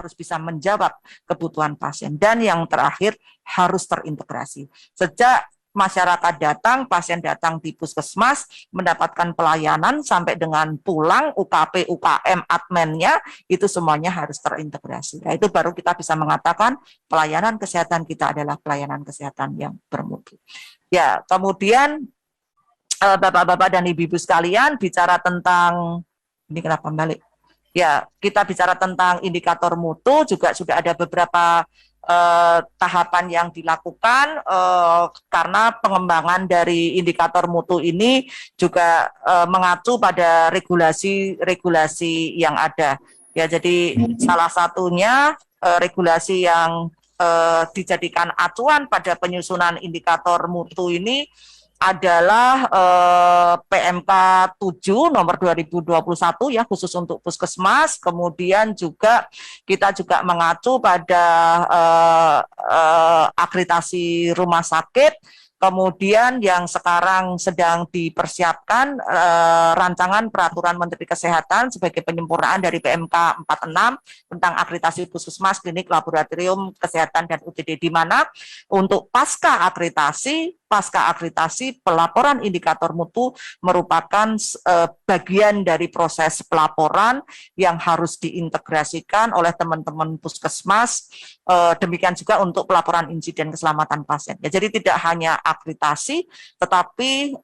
harus bisa menjawab kebutuhan pasien. Dan yang terakhir, harus terintegrasi. Sejak masyarakat datang, pasien datang di puskesmas, mendapatkan pelayanan sampai dengan pulang, UKP, UKM, adminnya, itu semuanya harus terintegrasi. Nah, itu baru kita bisa mengatakan pelayanan kesehatan kita adalah pelayanan kesehatan yang bermutu. Ya, kemudian Bapak-bapak dan Ibu-ibu sekalian, bicara tentang, ini kenapa balik? Ya, kita bicara tentang indikator mutu, juga sudah ada beberapa tahapan yang dilakukan karena pengembangan dari indikator mutu ini juga mengacu pada regulasi-regulasi yang ada. Ya, jadi salah satunya regulasi yang dijadikan acuan pada penyusunan indikator mutu ini adalah PMK 7 nomor 2021 ya, khusus untuk puskesmas. Kemudian juga kita juga mengacu pada akreditasi rumah sakit. Kemudian yang sekarang sedang dipersiapkan rancangan peraturan Menteri Kesehatan sebagai penyempurnaan dari PMK 46 tentang akreditasi puskesmas, klinik, laboratorium kesehatan dan UTD, di mana untuk pasca akreditasi pelaporan indikator mutu merupakan bagian dari proses pelaporan yang harus diintegrasikan oleh teman-teman puskesmas. Demikian juga untuk pelaporan insiden keselamatan pasien. Ya, jadi tidak hanya akreditasi, tetapi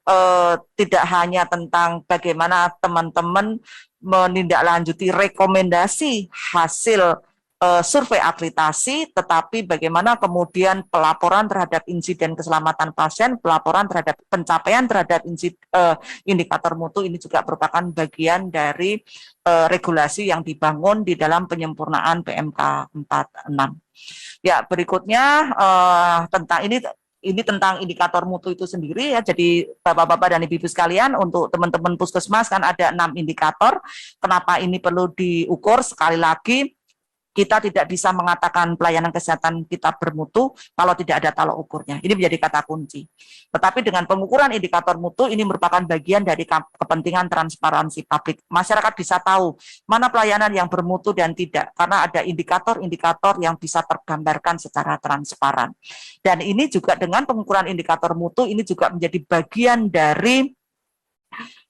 tidak hanya tentang bagaimana teman-teman menindaklanjuti rekomendasi hasil survei akreditasi, tetapi bagaimana kemudian pelaporan terhadap insiden keselamatan pasien, pelaporan terhadap pencapaian terhadap indikator mutu ini juga merupakan bagian dari regulasi yang dibangun di dalam penyempurnaan PMK 46. Ya, berikutnya tentang ini tentang indikator mutu itu sendiri ya. Jadi Bapak-bapak dan Ibu-ibu sekalian, untuk teman-teman puskesmas kan ada 6 indikator. Kenapa ini perlu diukur? Sekali lagi, kita tidak bisa mengatakan pelayanan kesehatan kita bermutu kalau tidak ada tolak ukurnya. Ini menjadi kata kunci. Tetapi dengan pengukuran indikator mutu ini merupakan bagian dari kepentingan transparansi publik. Masyarakat bisa tahu mana pelayanan yang bermutu dan tidak, karena ada indikator-indikator yang bisa tergambarkan secara transparan. Dan ini juga dengan pengukuran indikator mutu ini juga menjadi bagian dari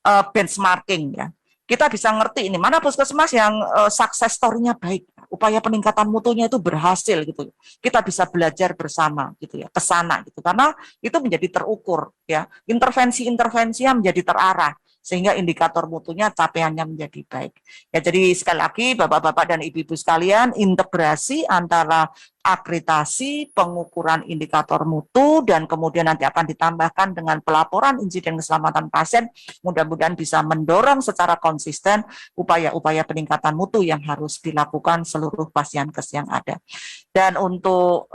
benchmarking ya. Kita bisa ngerti ini mana puskesmas yang success story-nya baik, upaya peningkatan mutunya itu berhasil gitu. Kita bisa belajar bersama gitu ya, ke sana gitu. Karena itu menjadi terukur ya. Intervensi-intervensi yang menjadi terarah sehingga indikator mutunya capaiannya menjadi baik. Ya, jadi sekali lagi Bapak-bapak dan Ibu-ibu sekalian, integrasi antara akreditasi, pengukuran indikator mutu, dan kemudian nanti akan ditambahkan dengan pelaporan insiden keselamatan pasien, mudah-mudahan bisa mendorong secara konsisten upaya-upaya peningkatan mutu yang harus dilakukan seluruh pasienkes yang ada. Dan untuk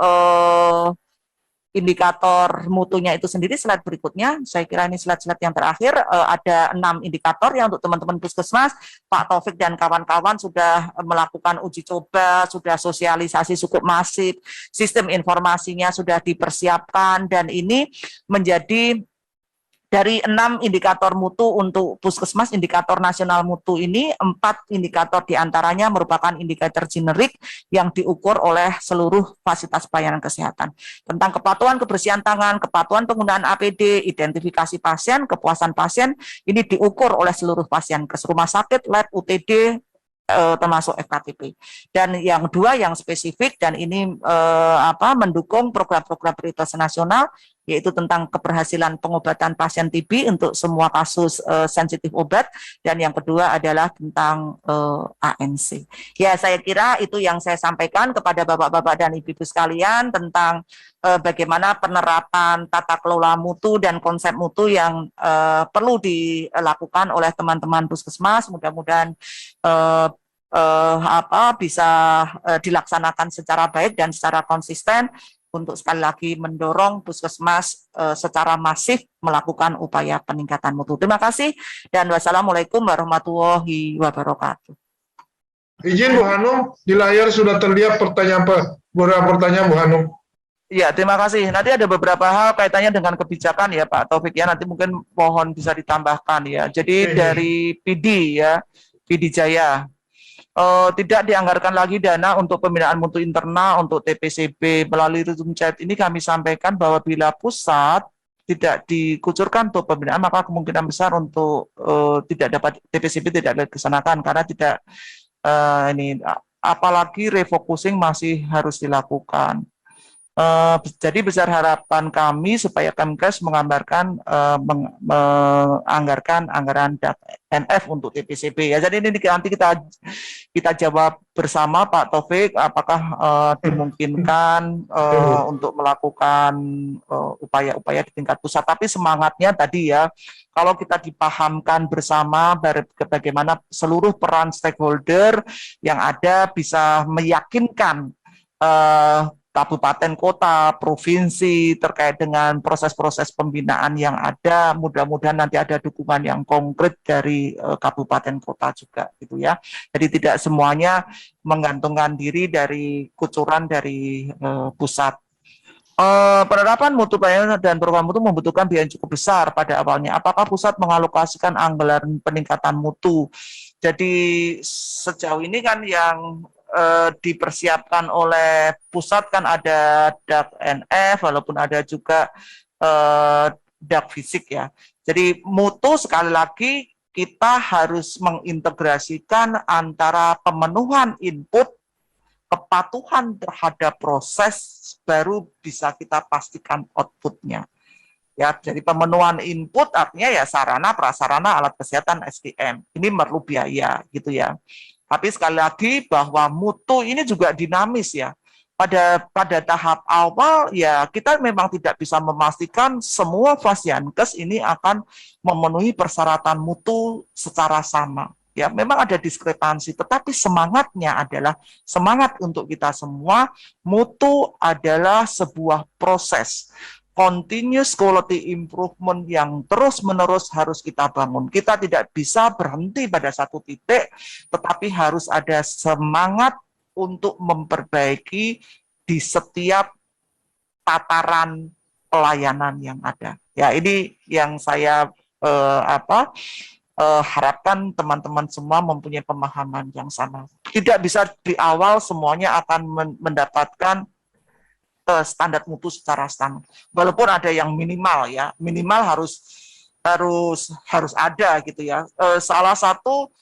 indikator mutunya itu sendiri, slide berikutnya, saya kira ini slide-slide yang terakhir, ada 6 indikator yang untuk teman-teman puskesmas. Pak Taufik dan kawan-kawan sudah melakukan uji coba, sudah sosialisasi cukup masif, sistem informasinya sudah dipersiapkan, dan ini menjadi dari 6 indikator mutu untuk puskesmas, indikator nasional mutu ini, 4 indikator diantaranya merupakan indikator generik yang diukur oleh seluruh fasilitas pelayanan kesehatan. Tentang kepatuhan kebersihan tangan, kepatuhan penggunaan APD, identifikasi pasien, kepuasan pasien, ini diukur oleh seluruh pasienkes, rumah sakit, lab, UTD, termasuk FKTP. Dan yang kedua yang spesifik, dan ini mendukung program-program prioritas nasional, yaitu tentang keberhasilan pengobatan pasien TB untuk semua kasus sensitif obat, dan yang kedua adalah tentang ANC. Ya, saya kira itu yang saya sampaikan kepada Bapak-bapak dan Ibu-ibu sekalian tentang bagaimana penerapan tata kelola mutu dan konsep mutu yang perlu dilakukan oleh teman-teman puskesmas. Mudah-mudahan bisa dilaksanakan secara baik dan secara konsisten untuk sekali lagi mendorong puskesmas secara masif melakukan upaya peningkatan mutu. Terima kasih dan wassalamualaikum warahmatullahi wabarakatuh. Izin Bu Hanum, di layar sudah terlihat beberapa pertanyaan Bu Hanum. Iya, terima kasih. Nanti ada beberapa hal kaitannya dengan kebijakan ya Pak Taufik ya, nanti mungkin mohon bisa ditambahkan ya. Jadi dari PD ya, PD Jaya. tidak dianggarkan lagi dana untuk pembinaan mutu internal untuk TPCB. Melalui Room Chat ini kami sampaikan bahwa bila pusat tidak dikucurkan untuk pembinaan, maka kemungkinan besar untuk tidak dapat TPCB tidak dilaksanakan karena tidak ini apalagi refocusing masih harus dilakukan. Jadi besar harapan kami supaya Kemkes menganggarkan anggaran NF untuk TPCB ya. Jadi ini nanti kita jawab bersama Pak Taufik apakah dimungkinkan untuk melakukan upaya-upaya di tingkat pusat. Tapi semangatnya tadi ya, kalau kita dipahamkan bersama bagaimana seluruh peran stakeholder yang ada bisa meyakinkan kabupaten, kota, provinsi terkait dengan proses-proses pembinaan yang ada, mudah-mudahan nanti ada dukungan yang konkret dari kabupaten, kota juga gitu ya. Jadi tidak semuanya menggantungkan diri dari kucuran dari pusat. Penerapan mutu pelayanan dan program mutu membutuhkan biaya yang cukup besar pada awalnya. Apakah pusat mengalokasikan anggaran peningkatan mutu? Jadi sejauh ini kan yang dipersiapkan oleh pusat kan ada DAK NF, walaupun ada juga DAK fisik ya. Jadi mutu sekali lagi kita harus mengintegrasikan antara pemenuhan input, kepatuhan terhadap proses, baru bisa kita pastikan outputnya. Ya, jadi pemenuhan input artinya ya sarana, prasarana, alat kesehatan, SDM. Ini perlu biaya gitu ya. Tapi sekali lagi bahwa mutu ini juga dinamis ya. Pada tahap awal ya kita memang tidak bisa memastikan semua Fasiankes ini akan memenuhi persyaratan mutu secara sama. Ya, memang ada diskrepansi, tetapi semangatnya adalah semangat untuk kita semua. Mutu adalah sebuah proses continuous quality improvement yang terus-menerus harus kita bangun. Kita tidak bisa berhenti pada satu titik, tetapi harus ada semangat untuk memperbaiki di setiap tataran pelayanan yang ada. Ya, ini yang saya harapkan teman-teman semua mempunyai pemahaman yang sama. Tidak bisa di awal semuanya akan mendapatkan standar mutu secara standar. Walaupun ada yang minimal ya, minimal harus ada gitu ya. Salah satu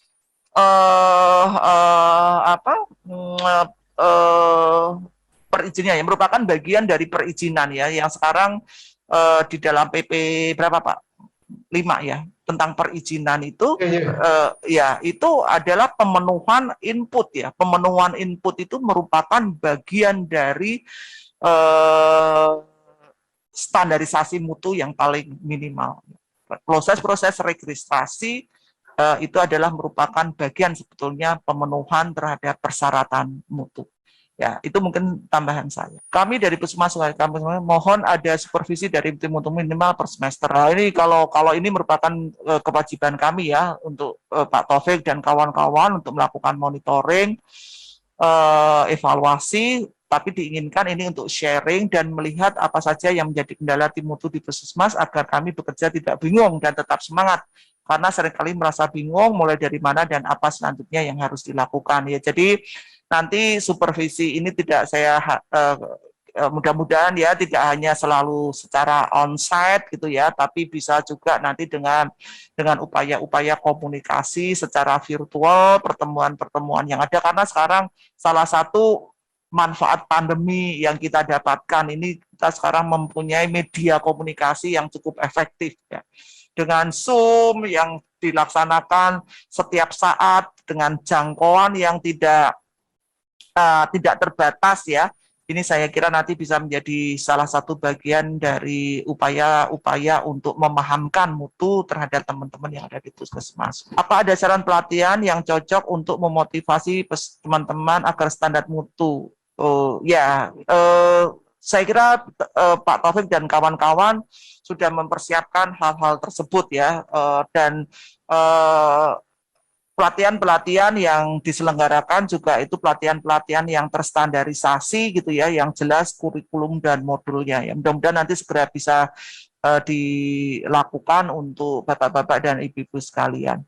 perizinan yang merupakan bagian dari perizinan ya, yang sekarang di dalam PP berapa Pak? 5 ya, tentang perizinan itu ya itu adalah pemenuhan input ya. Pemenuhan input itu merupakan bagian dari standarisasi mutu yang paling minimal. Proses-proses registrasi itu adalah merupakan bagian sebetulnya pemenuhan terhadap persyaratan mutu. Ya, itu mungkin tambahan saya. Kami dari Puskesmas kami mohon ada supervisi dari tim mutu minimal per semester. Nah, ini kalau ini merupakan kewajiban kami ya untuk Pak Taufik dan kawan-kawan untuk melakukan monitoring, evaluasi, tapi diinginkan ini untuk sharing dan melihat apa saja yang menjadi kendala tim mutu di Puskesmas agar kami bekerja tidak bingung dan tetap semangat. Karena seringkali merasa bingung mulai dari mana dan apa selanjutnya yang harus dilakukan ya. Jadi nanti supervisi ini tidak saya mudah-mudahan ya tidak hanya selalu secara onsite gitu ya, tapi bisa juga nanti dengan upaya-upaya komunikasi secara virtual, pertemuan-pertemuan yang ada, karena sekarang salah satu manfaat pandemi yang kita dapatkan ini kita sekarang mempunyai media komunikasi yang cukup efektif ya. Dengan Zoom yang dilaksanakan setiap saat dengan jangkauan yang tidak terbatas ya. Ini saya kira nanti bisa menjadi salah satu bagian dari upaya-upaya untuk memahamkan mutu terhadap teman-teman yang ada di Puskesmas. Apa ada saran pelatihan yang cocok untuk memotivasi teman-teman agar standar mutu? Saya kira Pak Taufik dan kawan-kawan sudah mempersiapkan hal-hal tersebut ya, dan pelatihan-pelatihan yang diselenggarakan juga itu pelatihan-pelatihan yang terstandarisasi gitu ya, yang jelas kurikulum dan modulnya ya. Mudah-mudahan nanti segera bisa dilakukan untuk bapak-bapak dan ibu-ibu sekalian.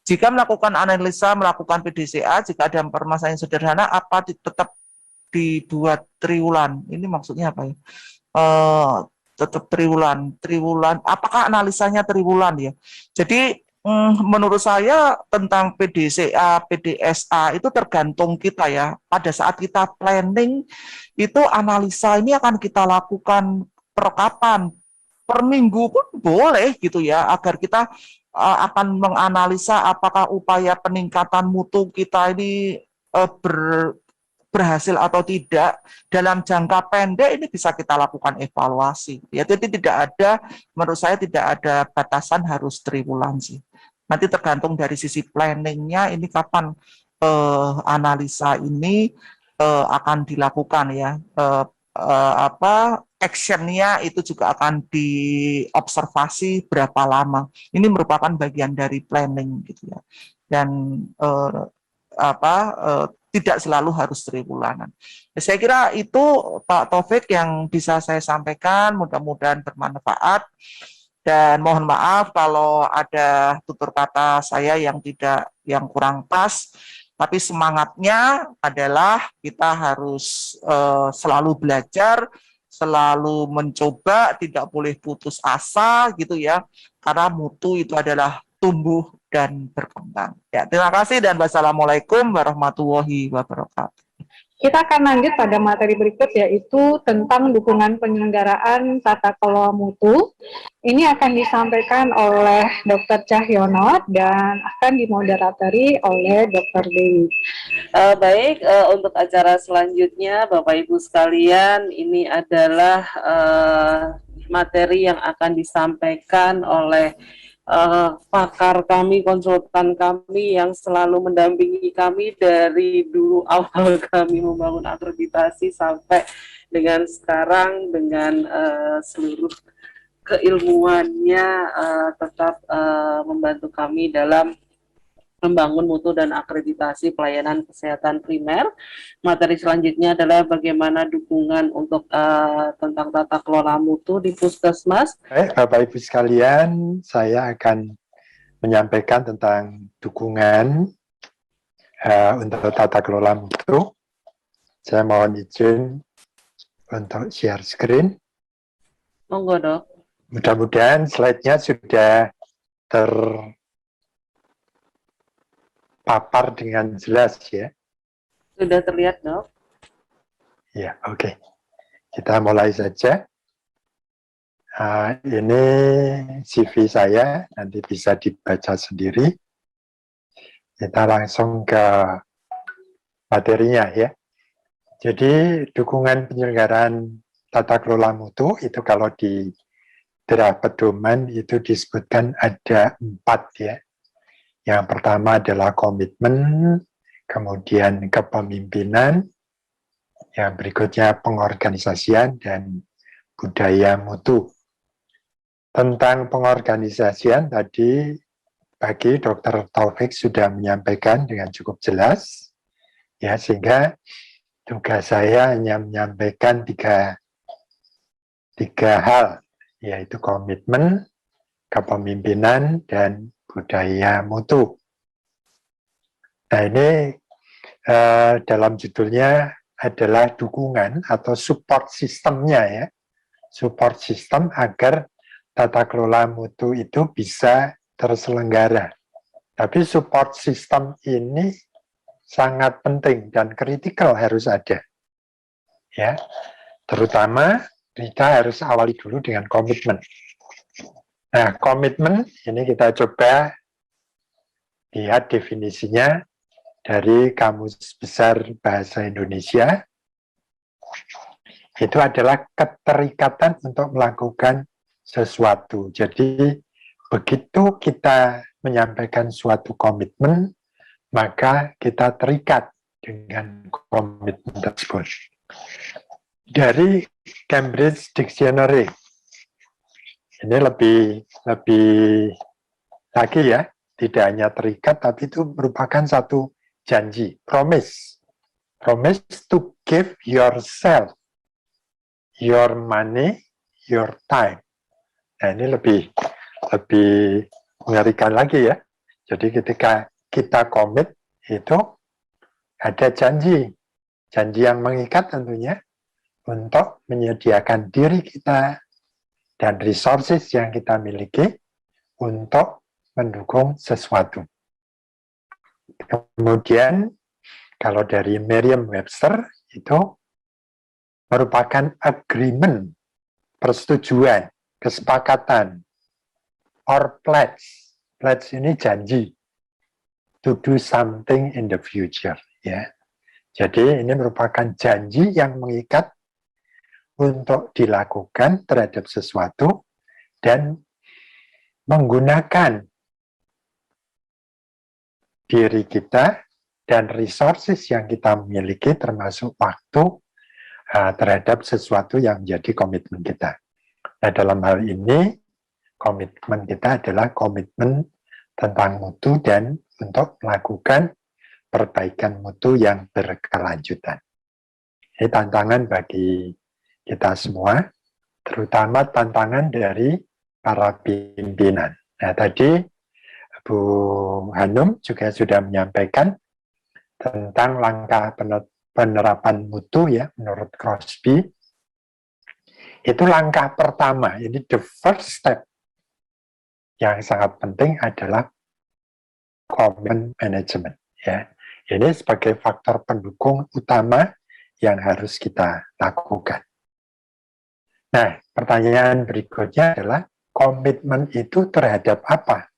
Jika melakukan analisa, melakukan PDCA, jika ada permasalahan sederhana, apa tetap dibuat triwulan? Ini maksudnya apa ya? Tetap triwulan, apakah analisanya triwulan ya? Jadi menurut saya tentang PDCA, PDSA itu tergantung kita ya. Pada saat kita planning itu analisa ini akan kita lakukan per kapan, per minggu pun boleh gitu ya, agar kita akan menganalisa apakah upaya peningkatan mutu kita ini berhasil atau tidak. Dalam jangka pendek ini bisa kita lakukan evaluasi. Ya, jadi tidak ada, menurut saya tidak ada batasan harus triwulan sih. Nanti tergantung dari sisi planningnya ini kapan analisa ini akan dilakukan ya. Actionnya itu juga akan diobservasi berapa lama. Ini merupakan bagian dari planning gitu ya. Dan tidak selalu harus triwulanan. Saya kira itu Pak Taufik yang bisa saya sampaikan, mudah-mudahan bermanfaat. Dan mohon maaf kalau ada tutur kata saya yang kurang pas. Tapi semangatnya adalah kita harus selalu belajar, selalu mencoba, tidak boleh putus asa gitu ya. Karena mutu itu adalah tumbuh dan berkembang. Ya, terima kasih dan wassalamualaikum warahmatullahi wabarakatuh. Kita akan lanjut pada materi berikut, yaitu tentang dukungan penyelenggaraan tata kelola mutu. Ini akan disampaikan oleh Dr. Cahyono dan akan dimoderatori oleh Dr. Dewi. Baik, untuk acara selanjutnya Bapak Ibu sekalian, ini adalah materi yang akan disampaikan oleh pakar kami, konsultan kami yang selalu mendampingi kami dari dulu awal kami membangun akreditasi sampai dengan sekarang, dengan seluruh keilmuannya tetap membantu kami dalam membangun mutu dan akreditasi pelayanan kesehatan primer. Materi selanjutnya adalah bagaimana dukungan untuk tentang tata kelola mutu di puskesmas. Baik, Bapak Ibu sekalian, saya akan menyampaikan tentang dukungan untuk tata kelola mutu. Saya mohon izin untuk share screen. Monggo, Dok. Mudah-mudahan slide-nya sudah papar dengan jelas ya. Sudah terlihat, Dok? Ya, oke. Kita mulai saja. Ini CV saya, nanti bisa dibaca sendiri. Kita langsung ke materinya ya. Jadi dukungan penyelenggaraan tata kelola mutu itu kalau di draft pedoman itu disebutkan ada 4 ya. Yang pertama adalah komitmen, kemudian kepemimpinan, yang berikutnya pengorganisasian dan budaya mutu. Tentang pengorganisasian tadi pagi Dr. Taufik sudah menyampaikan dengan cukup jelas, ya, sehingga tugas saya hanya menyampaikan tiga hal, yaitu komitmen, kepemimpinan, dan budaya mutu. Nah, ini dalam judulnya adalah dukungan atau support sistemnya ya. Support sistem agar tata kelola mutu itu bisa terselenggara. Tapi support sistem ini sangat penting dan kritikal harus ada. Ya. Terutama kita harus awali dulu dengan komitmen. Nah, komitmen ini kita coba lihat definisinya dari Kamus Besar Bahasa Indonesia. Itu adalah keterikatan untuk melakukan sesuatu. Jadi, begitu kita menyampaikan suatu komitmen, maka kita terikat dengan komitmen tersebut. Dari Cambridge Dictionary, ini lebih lagi ya, tidak hanya terikat, tapi itu merupakan satu janji, promise to give yourself, your money, your time. Nah, ini lebih mengerikan lagi ya. Jadi ketika kita komit itu ada janji yang mengikat tentunya untuk menyediakan diri kita dan resources yang kita miliki untuk mendukung sesuatu. Kemudian kalau dari Merriam-Webster itu merupakan agreement, persetujuan, kesepakatan, or pledge. Pledge ini janji to do something in the future, ya. Jadi ini merupakan janji yang mengikat untuk dilakukan terhadap sesuatu dan menggunakan diri kita dan resources yang kita miliki termasuk waktu terhadap sesuatu yang menjadi komitmen kita. Nah, dalam hal ini komitmen kita adalah komitmen tentang mutu dan untuk melakukan perbaikan mutu yang berkelanjutan. Ini tantangan bagi kita semua, terutama tantangan dari para pimpinan. Nah, tadi Bu Hanum juga sudah menyampaikan tentang langkah penerapan mutu ya, menurut Crosby. Itu langkah pertama, ini the first step. Yang sangat penting adalah commitment management. Ya. Ini sebagai faktor pendukung utama yang harus kita lakukan. Nah, pertanyaan berikutnya adalah komitmen itu terhadap apa?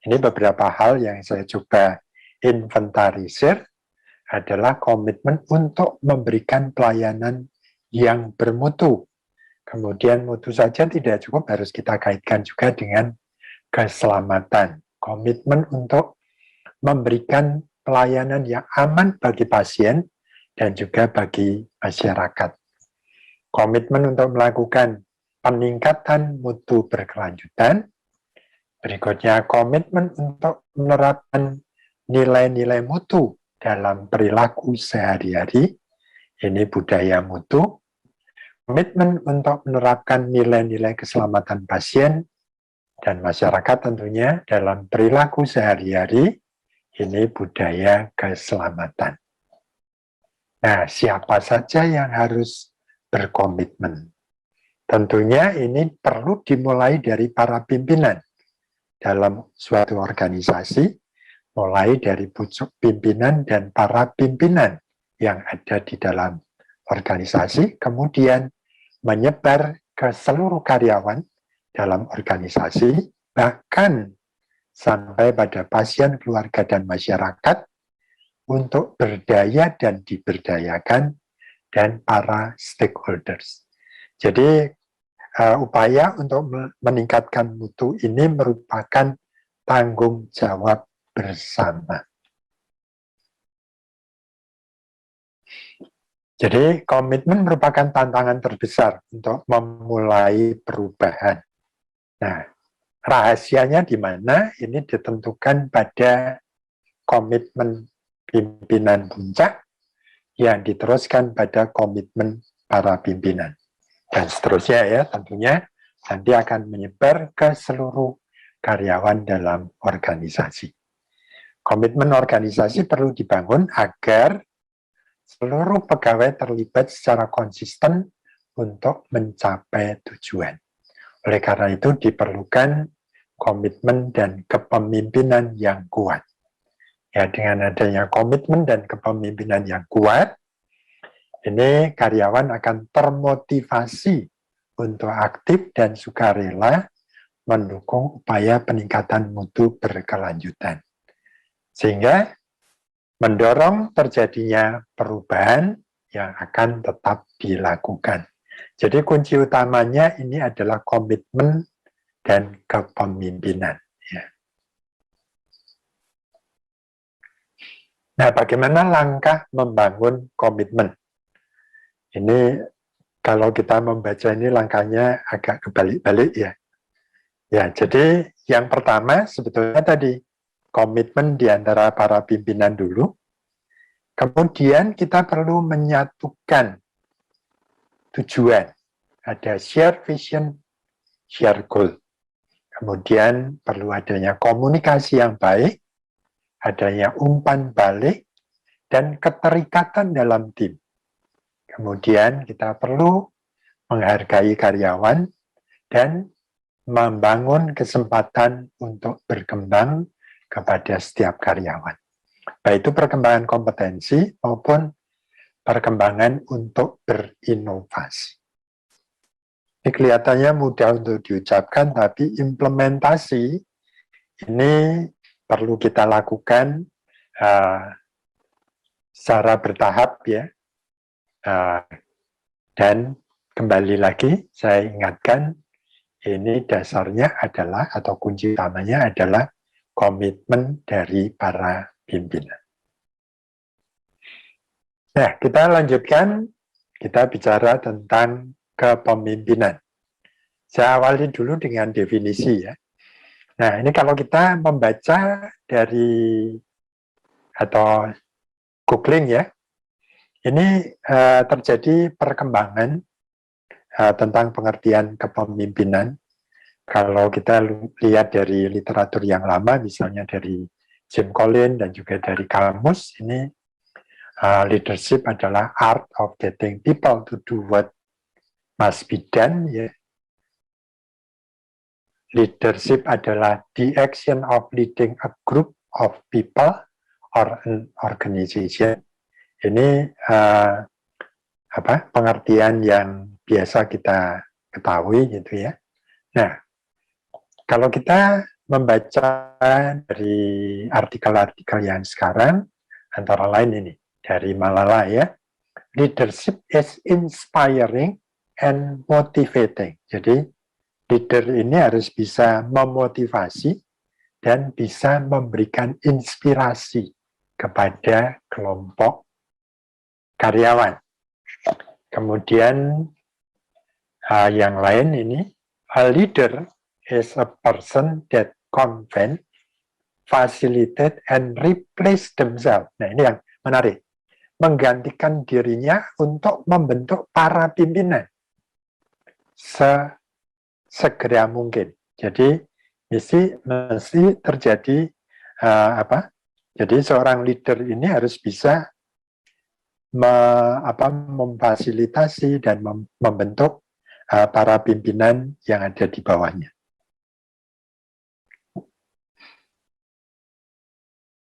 Ini beberapa hal yang saya coba inventarisir adalah komitmen untuk memberikan pelayanan yang bermutu. Kemudian mutu saja tidak cukup, harus kita kaitkan juga dengan keselamatan. Komitmen untuk memberikan pelayanan yang aman bagi pasien dan juga bagi masyarakat. Komitmen untuk melakukan peningkatan mutu berkelanjutan. Berikutnya, komitmen untuk menerapkan nilai-nilai mutu dalam perilaku sehari-hari. Ini budaya mutu. Komitmen untuk menerapkan nilai-nilai keselamatan pasien dan masyarakat tentunya dalam perilaku sehari-hari. Ini budaya keselamatan. Nah, siapa saja yang harus berkomitmen? Tentunya ini perlu dimulai dari para pimpinan dalam suatu organisasi, mulai dari pucuk pimpinan dan para pimpinan yang ada di dalam organisasi, kemudian menyebar ke seluruh karyawan dalam organisasi, bahkan sampai pada pasien, keluarga, dan masyarakat untuk berdaya dan diberdayakan, dan para stakeholders. Jadi upaya untuk meningkatkan mutu ini merupakan tanggung jawab bersama. Jadi komitmen merupakan tantangan terbesar untuk memulai perubahan. Nah, rahasianya di mana? Ini ditentukan pada komitmen pimpinan puncak yang diteruskan pada komitmen para pimpinan. Dan seterusnya ya, tentunya nanti akan menyebar ke seluruh karyawan dalam organisasi. Komitmen organisasi perlu dibangun agar seluruh pegawai terlibat secara konsisten untuk mencapai tujuan. Oleh karena itu diperlukan komitmen dan kepemimpinan yang kuat. Ya, dengan adanya komitmen dan kepemimpinan yang kuat, ini karyawan akan termotivasi untuk aktif dan sukarela mendukung upaya peningkatan mutu berkelanjutan. Sehingga mendorong terjadinya perubahan yang akan tetap dilakukan. Jadi kunci utamanya ini adalah komitmen dan kepemimpinan. Ya. Nah, bagaimana langkah membangun komitmen? Ini kalau kita membaca ini langkahnya agak kebalik-balik ya. Ya, jadi yang pertama sebetulnya tadi komitmen di antara para pimpinan dulu. Kemudian kita perlu menyatukan tujuan. Ada share vision, share goal. Kemudian perlu adanya komunikasi yang baik, adanya umpan balik, dan keterikatan dalam tim. Kemudian kita perlu menghargai karyawan dan membangun kesempatan untuk berkembang kepada setiap karyawan. Baik itu perkembangan kompetensi maupun perkembangan untuk berinovasi. Ini kelihatannya mudah untuk diucapkan, tapi implementasi ini perlu kita lakukan secara bertahap ya. Dan kembali lagi saya ingatkan, ini dasarnya adalah atau kunci utamanya adalah komitmen dari para pimpinan. Nah, kita lanjutkan, kita bicara tentang kepemimpinan. Saya awali dulu dengan definisi ya. Nah, ini kalau kita membaca dari atau googling ya, ini terjadi perkembangan tentang pengertian kepemimpinan. Kalau kita lihat dari literatur yang lama, misalnya dari Jim Collins dan juga dari kamus, ini leadership adalah art of getting people to do what must be done. Ya. Leadership adalah the action of leading a group of people or an organization. Ini pengertian yang biasa kita ketahui gitu ya. Nah, kalau kita membaca dari artikel-artikel yang sekarang, antara lain ini dari Malala ya, leadership is inspiring and motivating. Jadi leader ini harus bisa memotivasi dan bisa memberikan inspirasi kepada kelompok karyawan. Kemudian yang lain ini, a leader is a person that convince, facilitate, and replace themselves. Nah ini yang menarik. Menggantikan dirinya untuk membentuk para pimpinan segera mungkin. Jadi mesti terjadi Jadi seorang leader ini harus bisa memfasilitasi dan membentuk para pimpinan yang ada di bawahnya.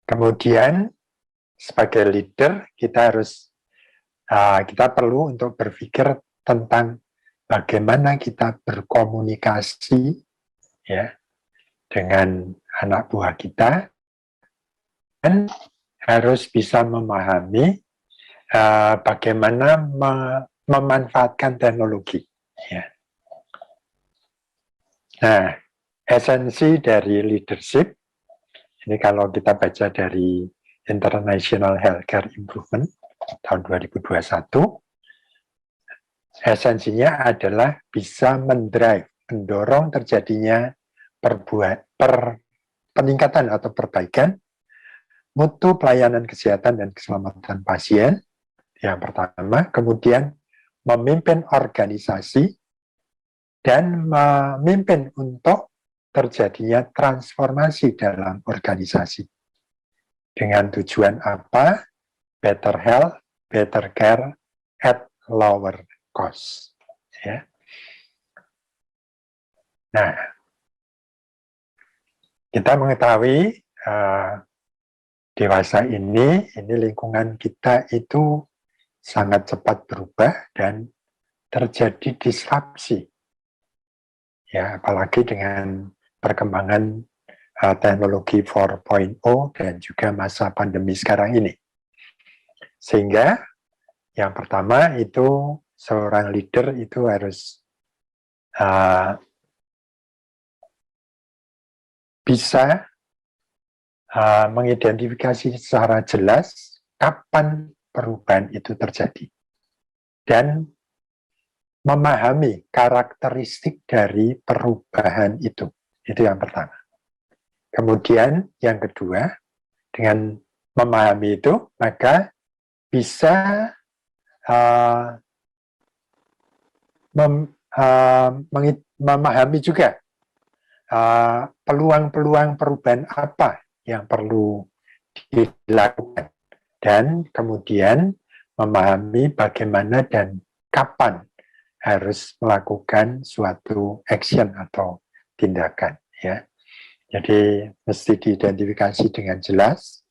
Kemudian sebagai leader kita perlu untuk berpikir tentang bagaimana kita berkomunikasi ya dengan anak buah kita, dan harus bisa memahami bagaimana memanfaatkan teknologi. Ya. Nah, esensi dari leadership ini kalau kita baca dari International Healthcare Improvement tahun 2021, esensinya adalah bisa mendorong terjadinya peningkatan atau perbaikan mutu pelayanan kesehatan dan keselamatan pasien, yang pertama. Kemudian memimpin organisasi dan memimpin untuk terjadinya transformasi dalam organisasi. Dengan tujuan apa? Better health, better care, at lower cost. Ya. Nah, kita mengetahui dewasa ini lingkungan kita itu sangat cepat berubah dan terjadi disrupsi. Ya, apalagi dengan perkembangan teknologi 4.0 dan juga masa pandemi sekarang ini. Sehingga yang pertama itu seorang leader itu harus bisa mengidentifikasi secara jelas kapan perubahan itu terjadi dan memahami karakteristik dari perubahan itu. Itu yang pertama. Kemudian yang kedua, dengan memahami itu, maka bisa memahami juga peluang-peluang perubahan apa yang perlu dilakukan, dan kemudian memahami bagaimana dan kapan harus melakukan suatu action atau tindakan, ya. Jadi mesti diidentifikasi dengan jelas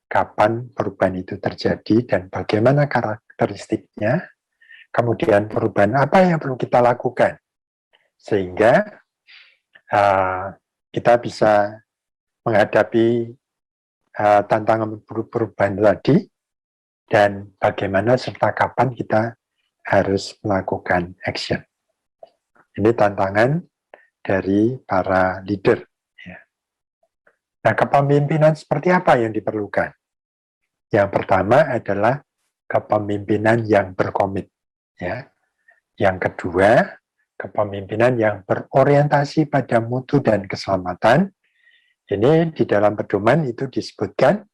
kapan perubahan itu terjadi dan bagaimana karakteristiknya, kemudian perubahan apa yang perlu kita lakukan sehingga kita bisa menghadapi tantangan perubahan tadi, dan bagaimana serta kapan kita harus melakukan action. Ini tantangan dari para leader. Ya. Nah, kepemimpinan seperti apa yang diperlukan? Yang pertama adalah kepemimpinan yang berkomit. Ya. Yang kedua, kepemimpinan yang berorientasi pada mutu dan keselamatan. Ini di dalam pedoman itu disebutkan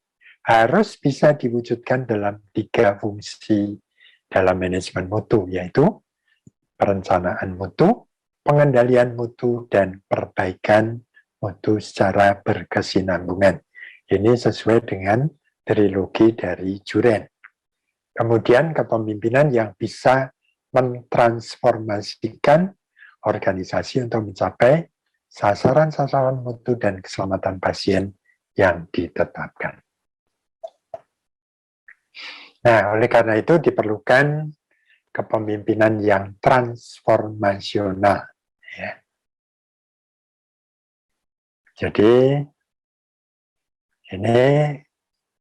harus bisa diwujudkan dalam 3 fungsi dalam manajemen mutu, yaitu perencanaan mutu, pengendalian mutu, dan perbaikan mutu secara berkesinambungan. Ini sesuai dengan trilogi dari Juren. Kemudian kepemimpinan yang bisa mentransformasikan organisasi untuk mencapai sasaran-sasaran mutu dan keselamatan pasien yang ditetapkan. Nah, oleh karena itu diperlukan kepemimpinan yang transformasional. Ya. Jadi, ini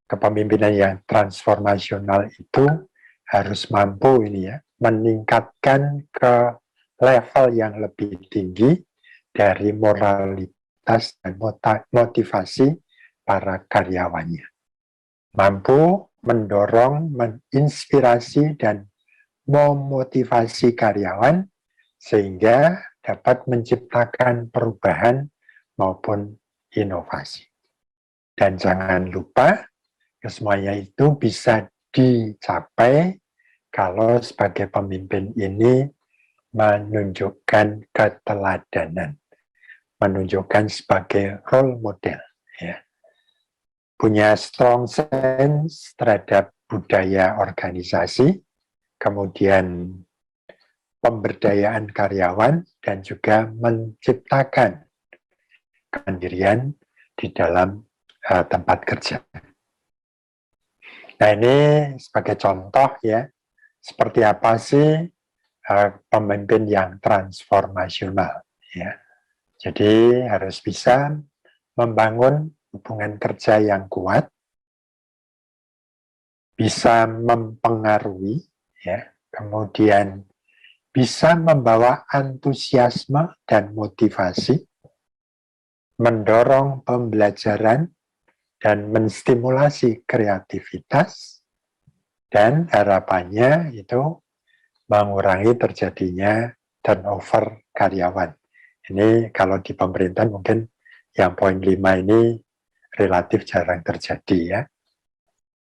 kepemimpinan yang transformasional itu harus mampu ini ya, meningkatkan ke level yang lebih tinggi dari moralitas dan motivasi para karyawannya. Mampu mendorong, menginspirasi, dan memotivasi karyawan sehingga dapat menciptakan perubahan maupun inovasi. Dan jangan lupa, kesemuanya itu bisa dicapai kalau sebagai pemimpin ini menunjukkan keteladanan, menunjukkan sebagai role model, ya. Punya strong sense terhadap budaya organisasi, kemudian pemberdayaan karyawan, dan juga menciptakan kemandirian di dalam tempat kerja. Nah, ini sebagai contoh ya, seperti apa sih pemimpin yang transformasional, ya. Jadi harus bisa membangun hubungan kerja yang kuat, bisa mempengaruhi, ya, kemudian bisa membawa antusiasme dan motivasi, mendorong pembelajaran dan menstimulasi kreativitas, dan harapannya itu mengurangi terjadinya turnover karyawan. Ini kalau di pemerintahan mungkin yang poin 5 ini relatif jarang terjadi ya,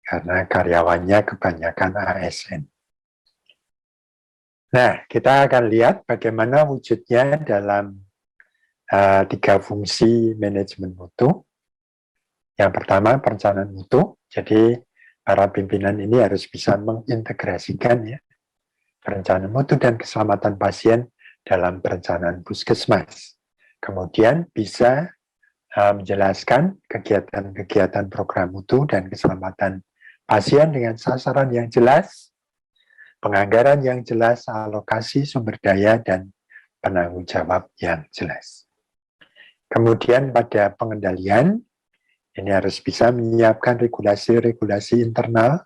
karena karyawannya kebanyakan ASN. Nah, kita akan lihat bagaimana wujudnya dalam 3 fungsi manajemen mutu. Yang pertama, perencanaan mutu. Jadi, para pimpinan ini harus bisa mengintegrasikan ya, perencanaan mutu dan keselamatan pasien dalam perencanaan puskesmas. Kemudian bisa menjelaskan kegiatan-kegiatan program mutu dan keselamatan pasien dengan sasaran yang jelas, penganggaran yang jelas, alokasi sumber daya, dan penanggung jawab yang jelas. Kemudian pada pengendalian, ini harus bisa menyiapkan regulasi-regulasi internal,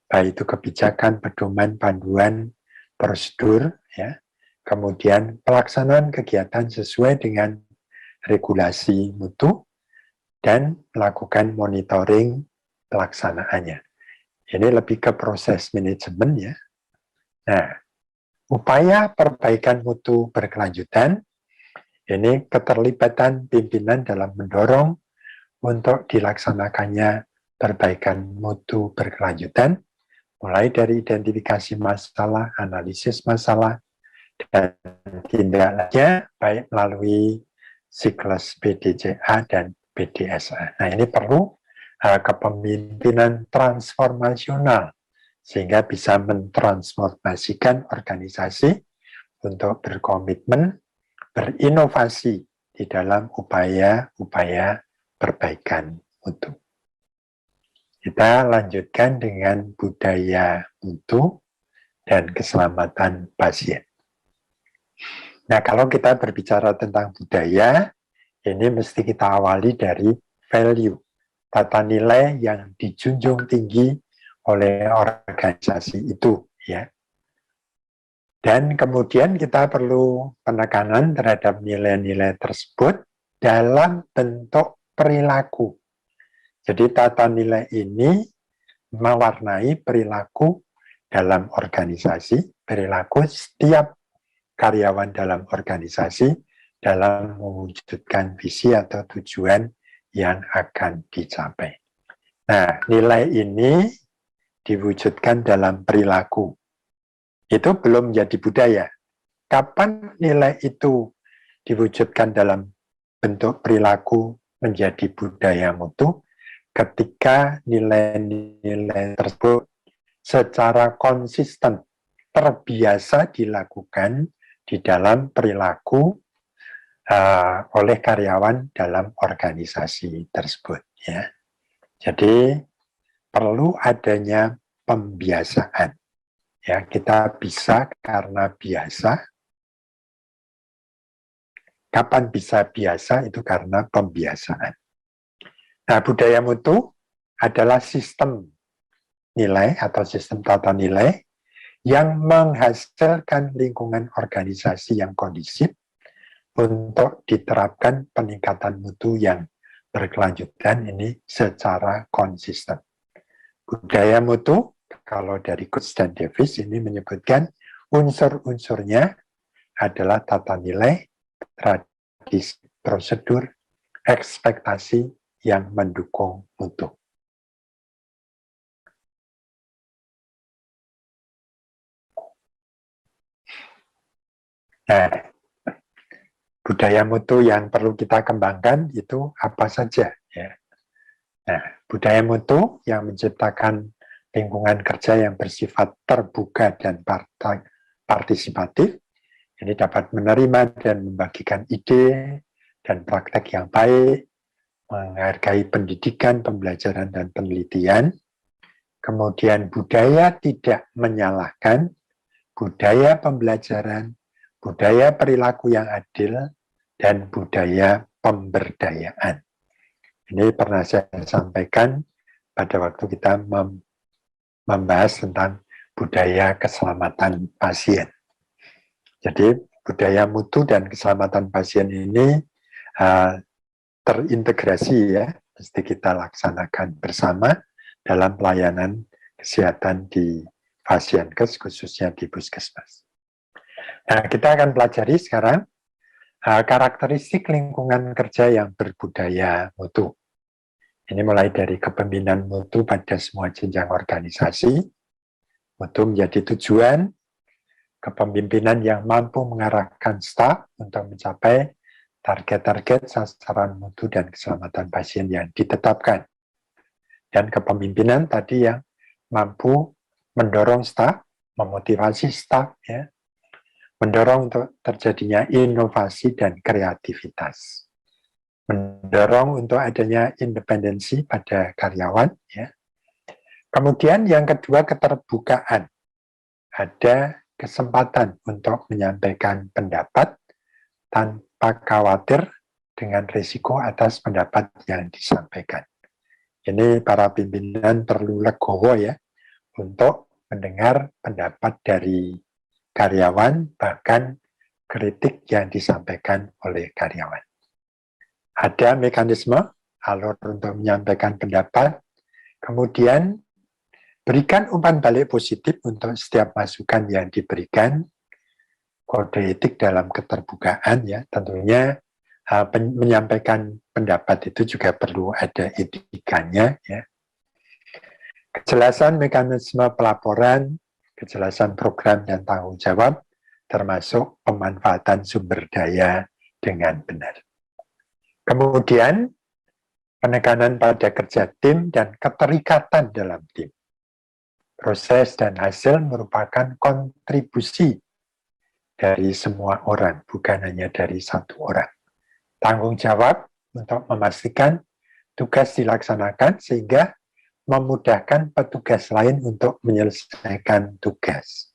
baik itu kebijakan, pedoman, panduan, prosedur, ya. Kemudian pelaksanaan kegiatan sesuai dengan regulasi mutu, dan melakukan monitoring pelaksanaannya. Ini lebih ke proses manajemen ya. Nah, upaya perbaikan mutu berkelanjutan, ini keterlibatan pimpinan dalam mendorong untuk dilaksanakannya perbaikan mutu berkelanjutan, mulai dari identifikasi masalah, analisis masalah, dan tindak lanjutnya, baik melalui siklus PDCA dan PDSA. Nah, ini perlu kepemimpinan transformasional sehingga bisa mentransformasikan organisasi untuk berkomitmen, berinovasi di dalam upaya-upaya perbaikan mutu. Kita lanjutkan dengan budaya mutu dan keselamatan pasien. Nah, kalau kita berbicara tentang budaya, ini mesti kita awali dari value, tata nilai yang dijunjung tinggi oleh organisasi itu, ya. Dan kemudian kita perlu penekanan terhadap nilai-nilai tersebut dalam bentuk perilaku. Jadi tata nilai ini mewarnai perilaku dalam organisasi, perilaku setiap karyawan dalam organisasi dalam mewujudkan visi atau tujuan yang akan dicapai. Nah, nilai ini diwujudkan dalam perilaku. Itu belum menjadi budaya. Kapan nilai itu diwujudkan dalam bentuk perilaku menjadi budaya mutu? Ketika nilai-nilai tersebut secara konsisten terbiasa dilakukan di dalam perilaku oleh karyawan dalam organisasi tersebut. Ya. Jadi perlu adanya pembiasaan. Ya, kita bisa karena biasa. Kapan bisa biasa? Itu karena pembiasaan. Nah, budaya mutu adalah sistem nilai atau sistem tata nilai yang menghasilkan lingkungan organisasi yang kondusif untuk diterapkan peningkatan mutu yang berkelanjutan ini secara konsisten. Budaya mutu, kalau dari Coates dan Davis ini menyebutkan unsur-unsurnya adalah tata nilai, tradisi, prosedur, ekspektasi yang mendukung mutu. Nah, budaya mutu yang perlu kita kembangkan itu apa saja? Ya. Nah, budaya mutu yang menciptakan lingkungan kerja yang bersifat terbuka dan partisipatif, ini dapat menerima dan membagikan ide dan praktek yang baik, menghargai pendidikan, pembelajaran, dan penelitian. Kemudian budaya tidak menyalahkan, budaya pembelajaran, budaya perilaku yang adil, dan budaya pemberdayaan. Ini pernah saya sampaikan pada waktu kita membahas tentang budaya keselamatan pasien. Jadi budaya mutu dan keselamatan pasien ini terintegrasi ya, mesti kita laksanakan bersama dalam pelayanan kesehatan di Pasienkes, khususnya di puskesmas. Nah, kita akan pelajari sekarang karakteristik lingkungan kerja yang berbudaya mutu. Ini mulai dari kepemimpinan mutu pada semua jenjang organisasi, mutu menjadi tujuan, kepemimpinan yang mampu mengarahkan staf untuk mencapai target-target sasaran mutu dan keselamatan pasien yang ditetapkan. Dan kepemimpinan tadi yang mampu mendorong staf, memotivasi staf, ya, mendorong untuk terjadinya inovasi dan kreativitas, mendorong untuk adanya independensi pada karyawan. Ya. Kemudian yang kedua, keterbukaan. Ada kesempatan untuk menyampaikan pendapat tanpa khawatir dengan risiko atas pendapat yang disampaikan. Ini para pimpinan perlu legowo ya, untuk mendengar pendapat dari karyawan, bahkan kritik yang disampaikan oleh karyawan. Ada mekanisme, alur untuk menyampaikan pendapat, kemudian berikan umpan balik positif untuk setiap masukan yang diberikan, kode etik dalam keterbukaan, ya tentunya menyampaikan pendapat itu juga perlu ada etikanya, ya. Kejelasan mekanisme pelaporan, kejelasan program dan tanggung jawab, termasuk pemanfaatan sumber daya dengan benar. Kemudian penekanan pada kerja tim dan keterikatan dalam tim. Proses dan hasil merupakan kontribusi dari semua orang, bukan hanya dari satu orang. Tanggung jawab untuk memastikan tugas dilaksanakan sehingga memudahkan petugas lain untuk menyelesaikan tugas.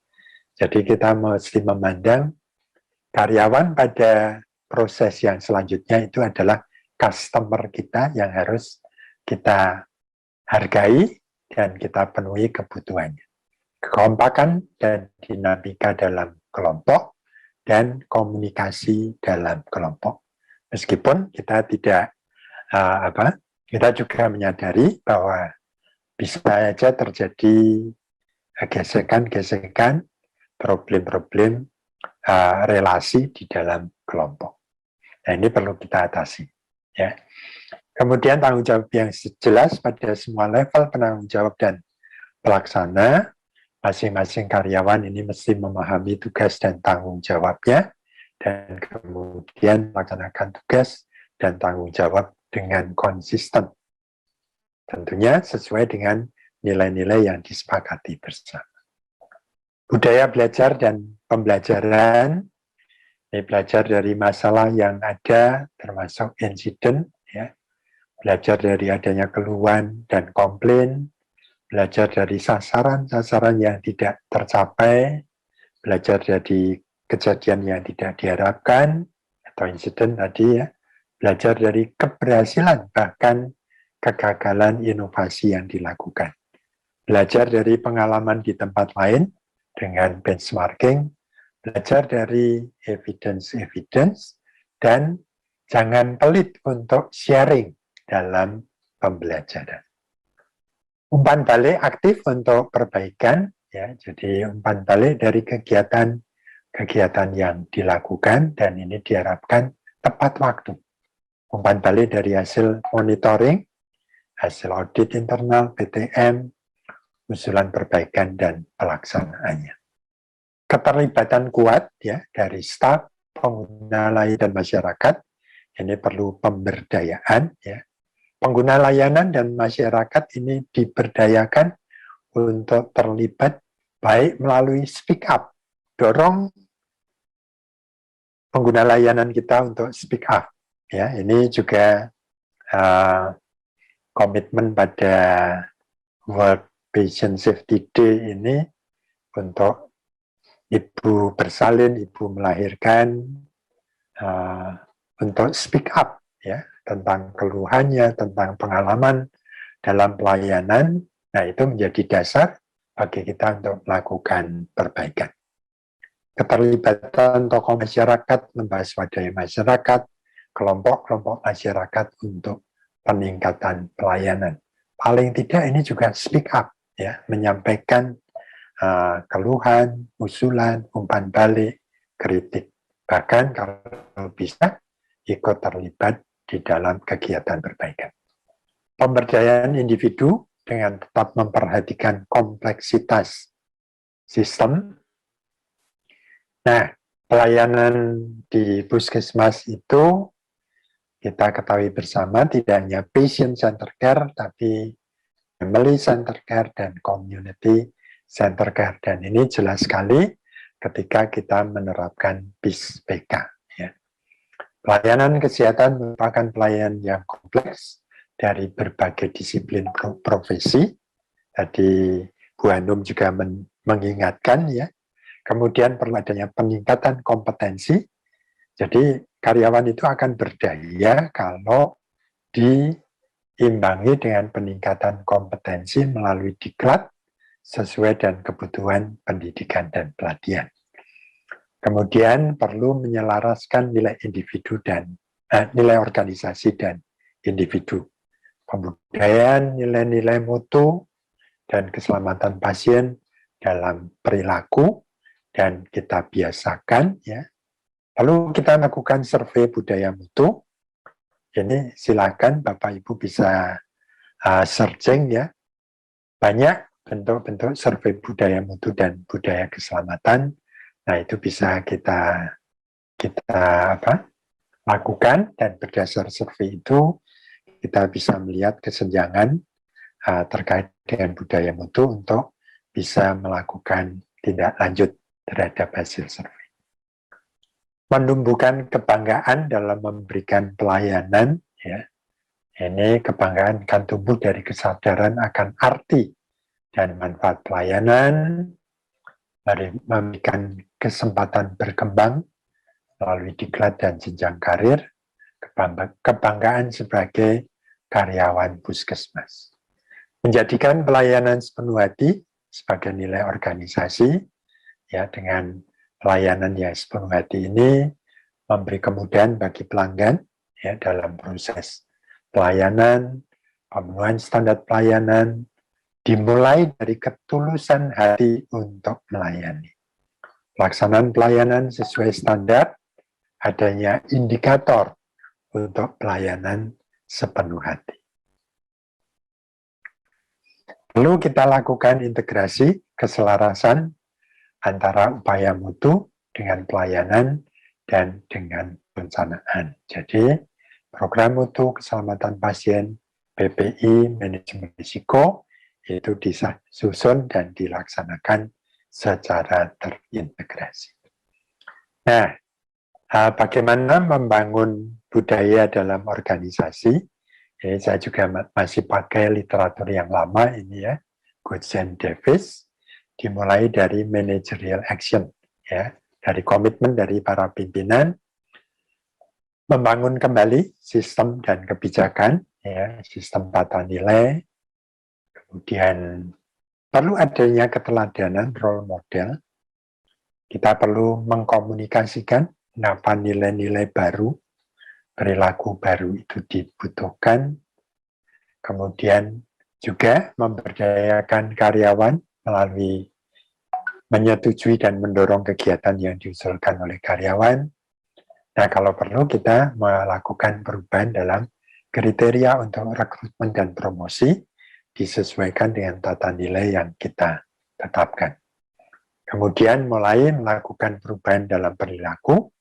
Jadi kita mesti memandang karyawan pada proses yang selanjutnya itu adalah customer kita yang harus kita hargai dan kita penuhi kebutuhannya. Kekompakan dan dinamika dalam kelompok dan komunikasi dalam kelompok. Meskipun kita tidak kita juga menyadari bahwa bisa saja terjadi gesekan-gesekan, problem-problem relasi di dalam kelompok. Nah, ini perlu kita atasi. Ya. Kemudian tanggung jawab yang jelas pada semua level penanggung jawab dan pelaksana. Masing-masing karyawan ini mesti memahami tugas dan tanggung jawabnya, dan kemudian melaksanakan tugas dan tanggung jawab dengan konsisten. Tentunya sesuai dengan nilai-nilai yang disepakati bersama. Budaya belajar dan pembelajaran, ini belajar dari masalah yang ada, termasuk insiden, ya. Belajar dari adanya keluhan dan komplain, belajar dari sasaran-sasaran yang tidak tercapai, belajar dari kejadian yang tidak diharapkan, atau insiden tadi ya, belajar dari keberhasilan, bahkan kegagalan inovasi yang dilakukan. Belajar dari pengalaman di tempat lain dengan benchmarking, belajar dari evidence-evidence, dan jangan pelit untuk sharing dalam pembelajaran. Umpan balik aktif untuk perbaikan, ya. Jadi umpan balik dari kegiatan yang dilakukan, dan ini diharapkan tepat waktu. Umpan balik dari hasil monitoring, hasil audit internal, PTM, usulan perbaikan dan pelaksanaannya. Keterlibatan kuat ya dari staf, pengguna lain dan masyarakat, ini perlu pemberdayaan ya. Pengguna layanan dan masyarakat ini diberdayakan untuk terlibat baik melalui speak up, dorong pengguna layanan kita untuk speak up. Ya, ini juga komitmen pada World Patient Safety Day ini untuk ibu bersalin, ibu melahirkan, untuk speak up ya tentang keluhannya, tentang pengalaman dalam pelayanan. Nah, itu menjadi dasar bagi kita untuk melakukan perbaikan. Keterlibatan tokoh masyarakat, lembaga swadaya masyarakat, kelompok-kelompok masyarakat untuk peningkatan pelayanan. Paling tidak ini juga speak up, ya, menyampaikan keluhan, usulan, umpan balik, kritik. Bahkan kalau bisa ikut terlibat di dalam kegiatan perbaikan. Pemberdayaan individu dengan tetap memperhatikan kompleksitas sistem. Nah, pelayanan di puskesmas itu kita ketahui bersama tidak hanya patient center care, tapi family center care dan community center care. Dan ini jelas sekali ketika kita menerapkan PIS-PK. Ya. Pelayanan kesehatan merupakan pelayanan yang kompleks dari berbagai disiplin profesi. Tadi Bu Hanum juga mengingatkan ya. Kemudian perlu adanya peningkatan kompetensi. Jadi karyawan itu akan berdaya kalau diimbangi dengan peningkatan kompetensi melalui diklat sesuai dengan kebutuhan pendidikan dan pelatihan. Kemudian perlu menyelaraskan nilai individu dan nilai organisasi dan individu. Pembudayaan nilai-nilai mutu dan keselamatan pasien dalam perilaku dan kita biasakan ya. Lalu kita lakukan survei budaya mutu. Ini silakan Bapak Ibu bisa searching ya. Banyak bentuk-bentuk survei budaya mutu dan budaya keselamatan. Nah, itu bisa kita lakukan, dan berdasar survei itu kita bisa melihat kesenjangan terkait dengan budaya mutu untuk bisa melakukan tindak lanjut terhadap hasil survei. Menumbuhkan kebanggaan dalam memberikan pelayanan, ya. Ini kebanggaan akan tumbuh dari kesadaran akan arti dan manfaat pelayanan, memberikan kesempatan berkembang melalui diklat dan jenjang karir, kebanggaan sebagai karyawan puskesmas. Menjadikan pelayanan sepenuh hati sebagai nilai organisasi, ya, dengan pelayanan yang sepenuh hati ini memberi kemudahan bagi pelanggan, ya, dalam proses pelayanan, pemenuhan standar pelayanan, dimulai dari ketulusan hati untuk melayani. Pelaksanaan pelayanan sesuai standar, adanya indikator untuk pelayanan sepenuh hati. Lalu kita lakukan integrasi keselarasan antara upaya mutu dengan pelayanan dan dengan perencanaan. Jadi, program mutu keselamatan pasien, PPI, manajemen risiko, itu disusun dan dilaksanakan secara terintegrasi. Nah, bagaimana membangun budaya dalam organisasi? Ini saya juga masih pakai literatur yang lama ini ya, Goodsen Davis, dimulai dari managerial action, ya, dari komitmen dari para pimpinan, membangun kembali sistem dan kebijakan, ya, sistem tata nilai, kemudian perlu adanya keteladanan role model, kita perlu mengkomunikasikan kenapa nilai-nilai baru, perilaku baru itu dibutuhkan, kemudian juga memberdayakan karyawan melalui menyetujui dan mendorong kegiatan yang diusulkan oleh karyawan. Nah, kalau perlu kita melakukan perubahan dalam kriteria untuk rekrutmen dan promosi disesuaikan dengan tata nilai yang kita tetapkan. Kemudian mulai melakukan perubahan dalam perilaku.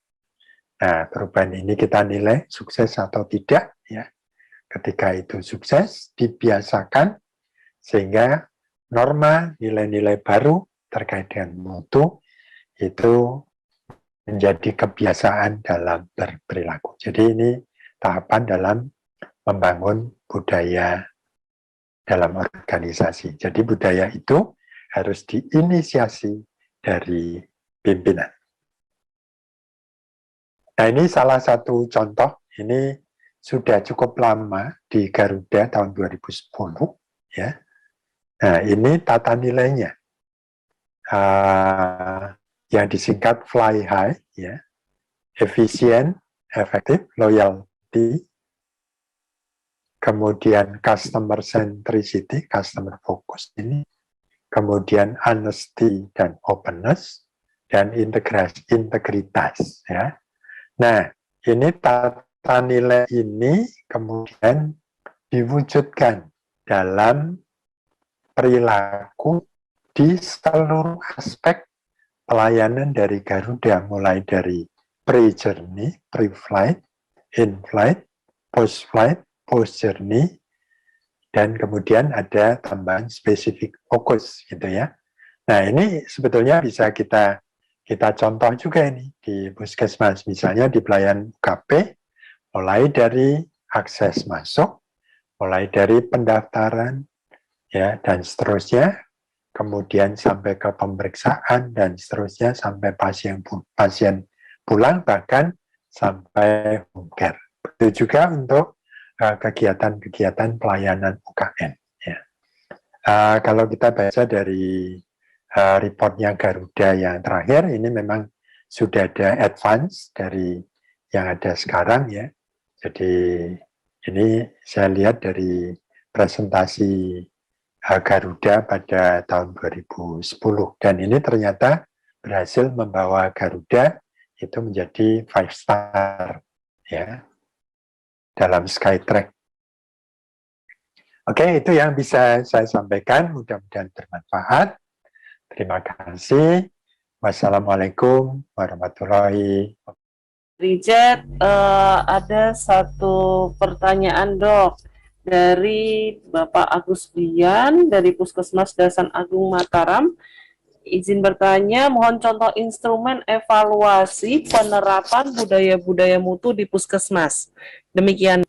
Nah, perubahan ini kita nilai sukses atau tidak, ya. Ketika itu sukses, dibiasakan sehingga norma nilai-nilai baru terkait dengan mutu itu menjadi kebiasaan dalam berperilaku. Jadi ini tahapan dalam membangun budaya dalam organisasi. Jadi budaya itu harus diinisiasi dari pimpinan. Nah, ini salah satu contoh, ini sudah cukup lama di Garuda tahun 2010, ya. Nah, ini tata nilainya. Yang disingkat FLY HIGH, ya. Efisien, efektif, loyalty, kemudian customer centricity, customer focus ini, kemudian honesty dan openness, dan integritas, ya. Nah, ini tata nilai ini kemudian diwujudkan dalam perilaku di seluruh aspek pelayanan dari Garuda, mulai dari pre-journey, pre-flight, in-flight, post-flight, post-journey, dan kemudian ada tambahan spesifik fokus, gitu ya. Nah, ini sebetulnya bisa kita contoh juga ini di puskesmas, misalnya di pelayanan UKP, mulai dari akses masuk, mulai dari pendaftaran, ya, dan seterusnya, kemudian sampai ke pemeriksaan, dan seterusnya sampai pasien pulang, bahkan sampai home care. Begitu juga untuk kegiatan-kegiatan pelayanan UKM. Ya. Kalau kita baca dari reportnya Garuda yang terakhir, ini memang sudah ada advance dari yang ada sekarang, ya. Jadi ini saya lihat dari presentasi Garuda pada tahun 2010, dan ini ternyata berhasil membawa Garuda itu menjadi 5 star, ya, dalam Skytrack. Oke, itu yang bisa saya sampaikan, mudah-mudahan bermanfaat. Terima kasih. Wassalamualaikum warahmatullahi wabarakatuh. Richard, ada satu pertanyaan dok dari Bapak Agus Dian dari Puskesmas Dasan Agung Mataram. Izin bertanya, mohon contoh instrumen evaluasi penerapan budaya-budaya mutu di Puskesmas. Demikian.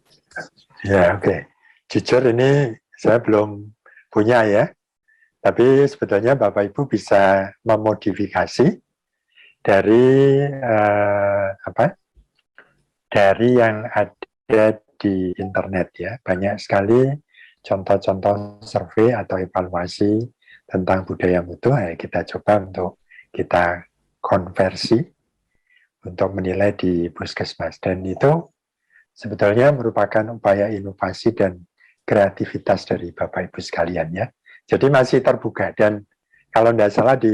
Ya, oke. Jujur ini saya belum punya ya. Tapi sebetulnya Bapak Ibu bisa memodifikasi dari dari yang ada di internet ya. Banyak sekali contoh-contoh survei atau evaluasi tentang budaya mutu. Kita coba untuk kita konversi untuk menilai di Puskesmas. Dan itu sebetulnya merupakan upaya inovasi dan kreativitas dari Bapak Ibu sekalian ya. Jadi masih terbuka, dan kalau tidak salah di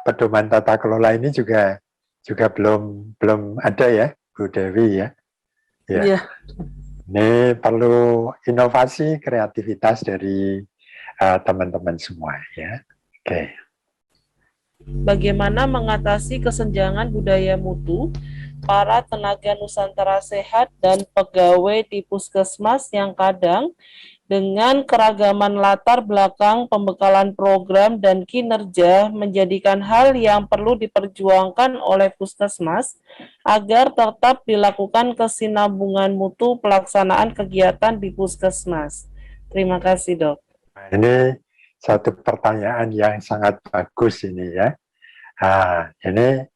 pedoman tata kelola ini juga belum ada ya, Bu Dewi ya. Ya. Yeah. Ini perlu inovasi, kreativitas dari teman-teman semua ya. Oke. Bagaimana mengatasi kesenjangan budaya mutu para tenaga Nusantara Sehat dan pegawai di Puskesmas yang kadang dengan keragaman latar belakang pembekalan program dan kinerja menjadikan hal yang perlu diperjuangkan oleh Puskesmas agar tetap dilakukan kesinambungan mutu pelaksanaan kegiatan di Puskesmas. Terima kasih, Dok. Ini satu pertanyaan yang sangat bagus ini ya. Ini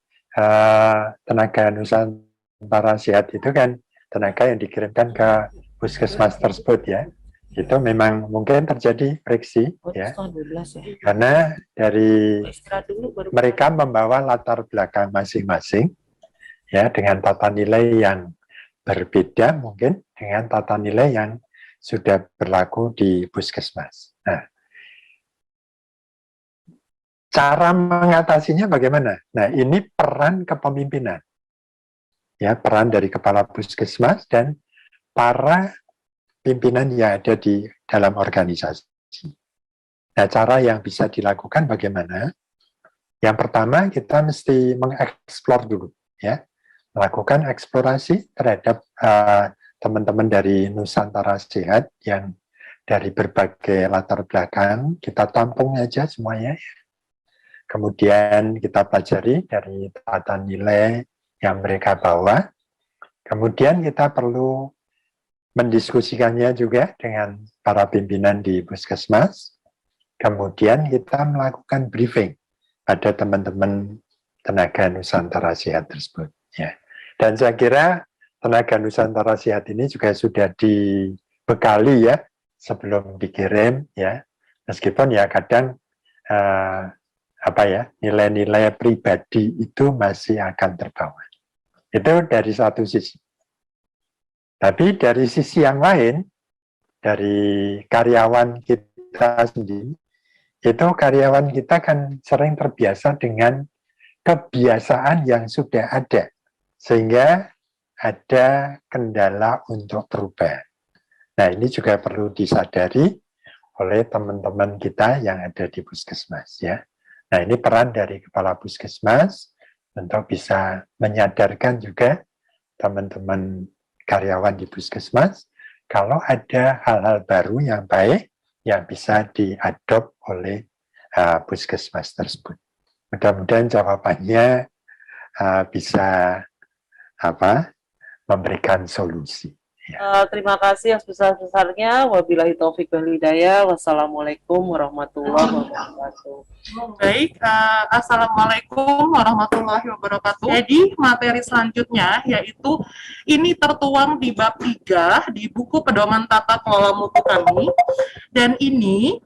tenaga Nusantara Sehat itu kan tenaga yang dikirimkan ke Puskesmas tersebut ya. Itu memang mungkin terjadi friksi ya, karena dari mereka membawa latar belakang masing-masing ya, dengan tata nilai yang berbeda mungkin dengan tata nilai yang sudah berlaku di Puskesmas. Nah, cara mengatasinya bagaimana? Nah, ini peran kepemimpinan ya, peran dari kepala Puskesmas dan para pimpinan yang ada di dalam organisasi. Nah, cara yang bisa dilakukan bagaimana? Yang pertama, kita mesti mengeksplor dulu, ya, melakukan eksplorasi terhadap teman-teman dari Nusantara Sehat yang dari berbagai latar belakang, kita tampung aja semuanya. Kemudian kita pelajari dari tata nilai yang mereka bawa. Kemudian kita perlu mendiskusikannya juga dengan para pimpinan di Puskesmas. Kemudian kita melakukan briefing pada teman-teman tenaga Nusantara Sehat tersebut. Ya. Dan saya kira tenaga Nusantara Sehat ini juga sudah dibekali ya sebelum dikirim ya. Meskipun ya kadang nilai-nilai pribadi itu masih akan terbawa. Itu dari satu sisi. Tapi dari sisi yang lain, dari karyawan kita sendiri, itu karyawan kita kan sering terbiasa dengan kebiasaan yang sudah ada, sehingga ada kendala untuk berubah. Nah, ini juga perlu disadari oleh teman-teman kita yang ada di Puskesmas ya. Nah, ini peran dari Kepala Puskesmas untuk bisa menyadarkan juga teman-teman karyawan di Puskesmas kalau ada hal-hal baru yang baik yang bisa diadop oleh Puskesmas tersebut. Mudah-mudahan jawabannya bisa memberikan solusi. Ya. Terima kasih yang sebesar-besarnya. Wabillahi taufiq wal hidayah. Wassalamualaikum warahmatullahi wabarakatuh. Baik, assalamualaikum warahmatullahi wabarakatuh. Jadi materi selanjutnya yaitu ini tertuang di bab 3 di buku pedoman tata kelola mutu kami, dan ini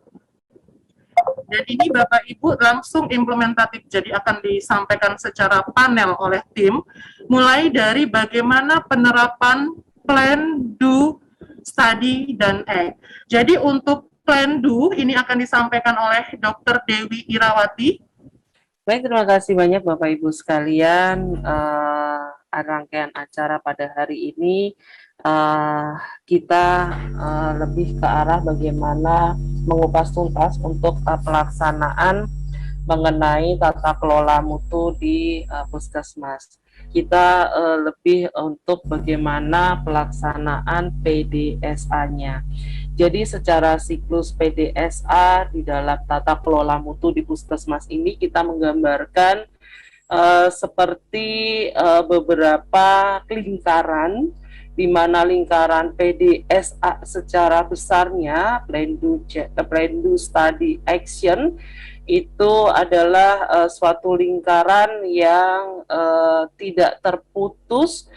Bapak Ibu langsung implementatif, jadi akan disampaikan secara panel oleh tim, mulai dari bagaimana penerapan plan, do, study, dan act. Jadi untuk plan do ini akan disampaikan oleh Dr. Dewi Irawati. Baik, terima kasih banyak Bapak Ibu sekalian. Rangkaian acara pada hari ini kita lebih ke arah bagaimana mengupas tuntas untuk pelaksanaan mengenai tata kelola mutu di Puskesmas. kita lebih untuk bagaimana pelaksanaan PDSA-nya. Jadi secara siklus PDSA di dalam tata kelola mutu di Puskesmas ini kita menggambarkan seperti beberapa lingkaran, di mana lingkaran PDSA secara besarnya Plan Do Study Action itu adalah suatu lingkaran yang tidak terputus,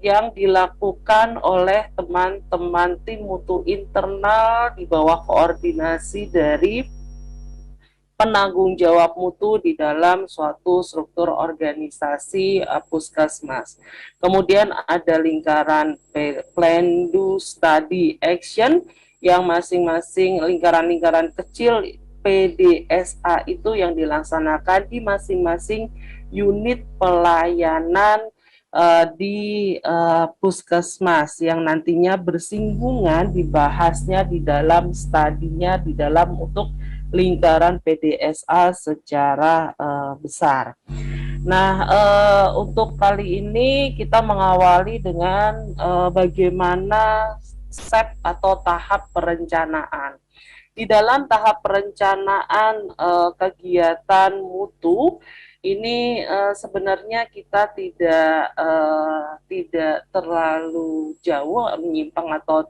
yang dilakukan oleh teman-teman tim mutu internal di bawah koordinasi dari penanggung jawab mutu di dalam suatu struktur organisasi Puskesmas. Kemudian ada lingkaran Plan Do Study Action yang masing-masing lingkaran-lingkaran kecil PDSA itu yang dilaksanakan di masing-masing unit pelayanan di Puskesmas yang nantinya bersinggungan dibahasnya di dalam studinya di dalam untuk lingkaran PDSA secara besar. Nah, untuk kali ini kita mengawali dengan bagaimana step atau tahap perencanaan. Di dalam tahap perencanaan kegiatan mutu ini sebenarnya kita tidak terlalu jauh menyimpang atau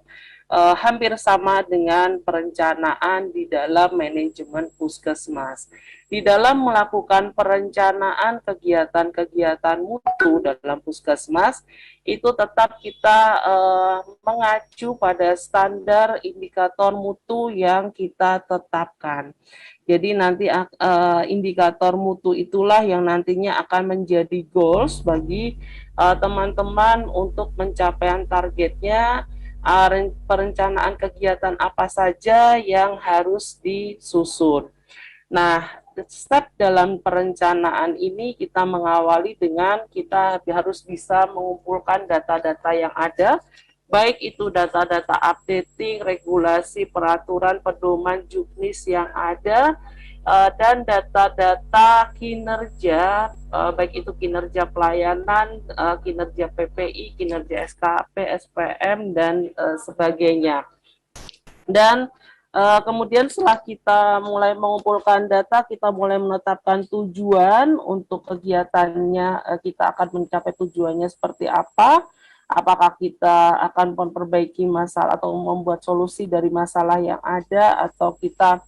hampir sama dengan perencanaan di dalam manajemen Puskesmas. Di dalam melakukan perencanaan kegiatan-kegiatan mutu dalam Puskesmas, itu tetap kita mengacu pada standar indikator mutu yang kita tetapkan. Jadi nanti indikator mutu itulah yang nantinya akan menjadi goals bagi teman-teman untuk pencapaian targetnya. Perencanaan kegiatan apa saja yang harus disusun. Nah, step dalam perencanaan ini kita mengawali dengan kita harus bisa mengumpulkan data-data yang ada, baik itu data-data updating, regulasi, peraturan, pedoman, juknis yang ada, dan data-data kinerja, baik itu kinerja pelayanan, kinerja PPI, kinerja SKP, SPM, dan sebagainya. Dan kemudian setelah kita mulai mengumpulkan data, kita mulai menetapkan tujuan untuk kegiatannya, kita akan mencapai tujuannya seperti apa, apakah kita akan memperbaiki masalah atau membuat solusi dari masalah yang ada, atau kita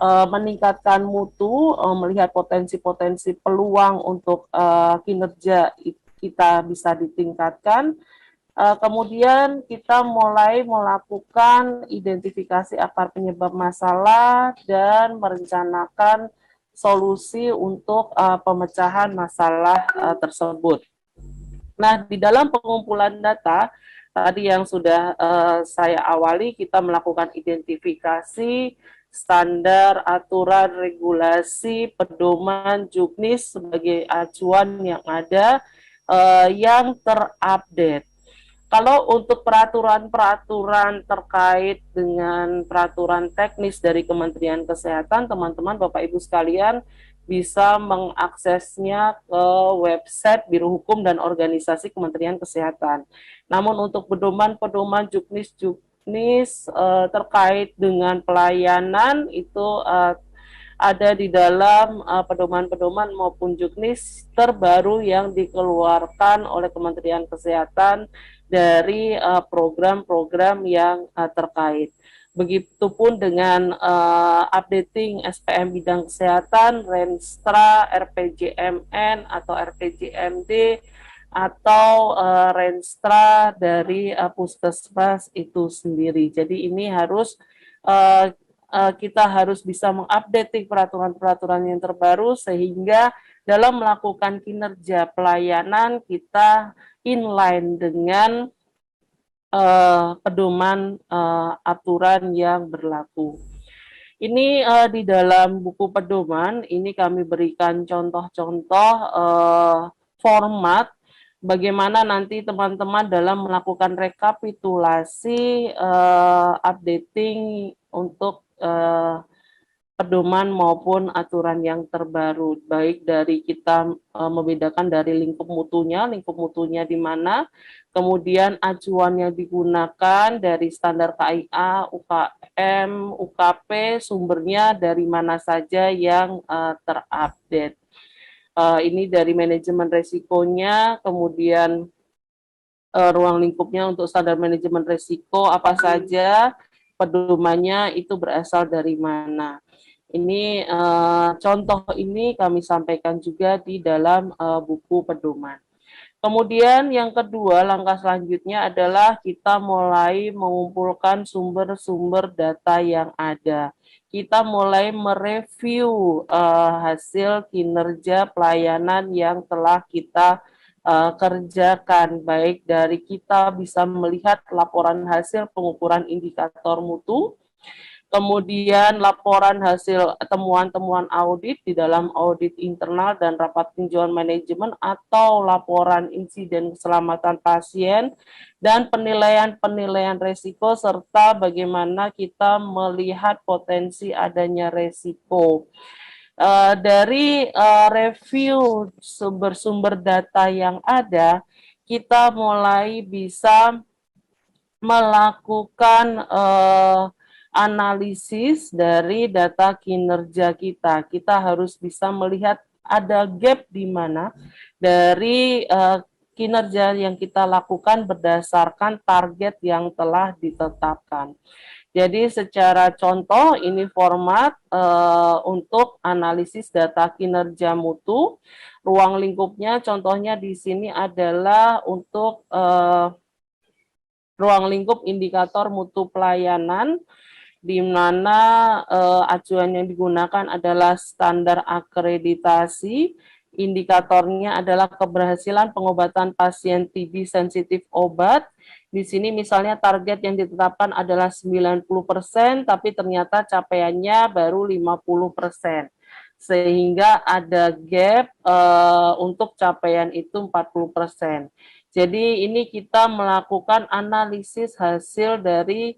meningkatkan mutu, melihat potensi-potensi peluang untuk kinerja kita bisa ditingkatkan. Kemudian kita mulai melakukan identifikasi akar penyebab masalah dan merencanakan solusi untuk pemecahan masalah tersebut. Nah, di dalam pengumpulan data, tadi yang sudah saya awali, kita melakukan identifikasi standar, aturan, regulasi, pedoman, juknis sebagai acuan yang ada yang terupdate. Kalau untuk peraturan-peraturan terkait dengan peraturan teknis dari Kementerian Kesehatan, teman-teman Bapak Ibu sekalian bisa mengaksesnya ke website Biro Hukum dan Organisasi Kementerian Kesehatan. Namun untuk pedoman-pedoman juknis terkait dengan pelayanan itu ada di dalam pedoman-pedoman maupun juknis terbaru yang dikeluarkan oleh Kementerian Kesehatan dari program-program yang terkait. Begitupun dengan updating SPM bidang kesehatan, Renstra, RPJMN atau RPJMD, atau Renstra dari Puskesmas itu sendiri. Jadi ini harus kita harus bisa mengupdate peraturan-peraturan yang terbaru sehingga dalam melakukan kinerja pelayanan kita inline dengan pedoman aturan yang berlaku. Ini di dalam buku pedoman ini kami berikan contoh-contoh format bagaimana nanti teman-teman dalam melakukan rekapitulasi updating untuk pedoman maupun aturan yang terbaru, baik dari kita membedakan dari lingkup mutunya di mana, kemudian acuan yang digunakan dari standar KIA, UKM, UKP, sumbernya dari mana saja yang terupdate. Ini dari manajemen resikonya, kemudian ruang lingkupnya untuk standar manajemen resiko apa saja, pedomannya itu berasal dari mana. Ini contoh ini kami sampaikan juga di dalam buku pedoman. Kemudian yang kedua, langkah selanjutnya adalah kita mulai mengumpulkan sumber-sumber data yang ada. Kita mulai mereview hasil kinerja pelayanan yang telah kita kerjakan, baik dari kita bisa melihat laporan hasil pengukuran indikator mutu, kemudian laporan hasil temuan-temuan audit di dalam audit internal dan rapat tinjauan manajemen atau laporan insiden keselamatan pasien dan penilaian-penilaian resiko serta bagaimana kita melihat potensi adanya resiko. Dari review sumber-sumber data yang ada, kita mulai bisa melakukan analisis dari data kinerja kita. Kita harus bisa melihat ada gap di mana dari kinerja yang kita lakukan berdasarkan target yang telah ditetapkan. Jadi secara contoh ini format untuk analisis data kinerja mutu. Ruang lingkupnya contohnya di sini adalah untuk ruang lingkup indikator mutu pelayanan, di mana acuan yang digunakan adalah standar akreditasi, indikatornya adalah keberhasilan pengobatan pasien TB sensitif obat. Di sini misalnya target yang ditetapkan adalah 90%, tapi ternyata capaiannya baru 50%. Sehingga ada gap untuk capaian itu 40%. Jadi ini kita melakukan analisis hasil dari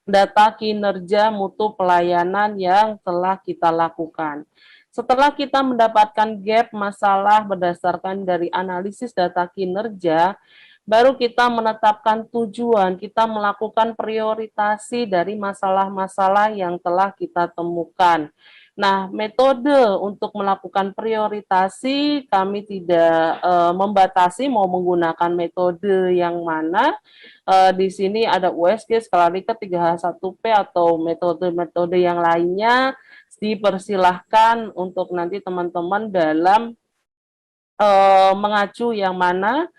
data kinerja mutu pelayanan yang telah kita lakukan. Setelah kita mendapatkan gap masalah berdasarkan dari analisis data kinerja, baru kita menetapkan tujuan, kita melakukan prioritasi dari masalah-masalah yang telah kita temukan. Nah, metode untuk melakukan prioritasi kami tidak membatasi mau menggunakan metode yang mana. Di sini ada USG, skala Likert, 3H1P atau metode-metode yang lainnya, dipersilahkan untuk nanti teman-teman dalam mengacu yang mana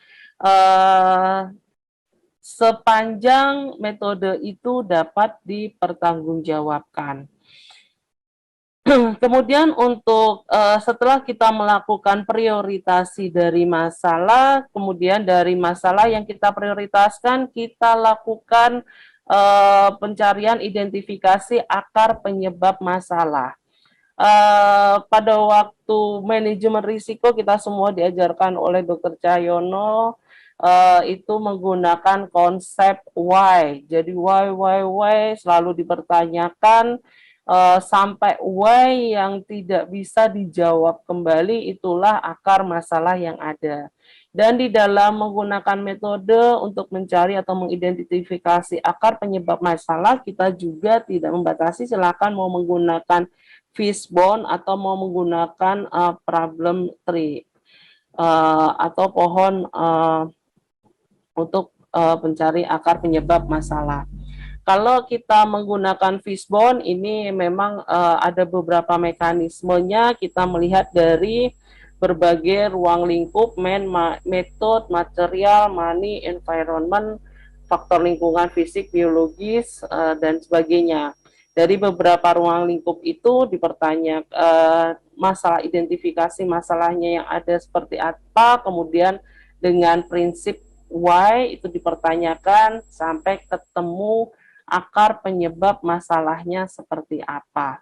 sepanjang metode itu dapat dipertanggungjawabkan. Kemudian untuk setelah kita melakukan prioritasi dari masalah, kemudian dari masalah yang kita prioritaskan, kita lakukan pencarian identifikasi akar penyebab masalah. Pada waktu manajemen risiko kita semua diajarkan oleh Dr. Cahyono itu menggunakan konsep why. Jadi why selalu dipertanyakan sampai why yang tidak bisa dijawab kembali, itulah akar masalah yang ada. Dan di dalam menggunakan metode untuk mencari atau mengidentifikasi akar penyebab masalah, kita juga tidak membatasi, silakan mau menggunakan fishbone atau mau menggunakan problem tree atau pohon untuk pencari akar penyebab masalah. Kalau kita menggunakan fishbone, ini memang ada beberapa mekanismenya. Kita melihat dari berbagai ruang lingkup, metode, material, money, environment, faktor lingkungan fisik, biologis, dan sebagainya. Dari beberapa ruang lingkup itu dipertanyakan masalah identifikasi masalahnya yang ada seperti apa, kemudian dengan prinsip why itu dipertanyakan sampai ketemu akar penyebab masalahnya seperti apa.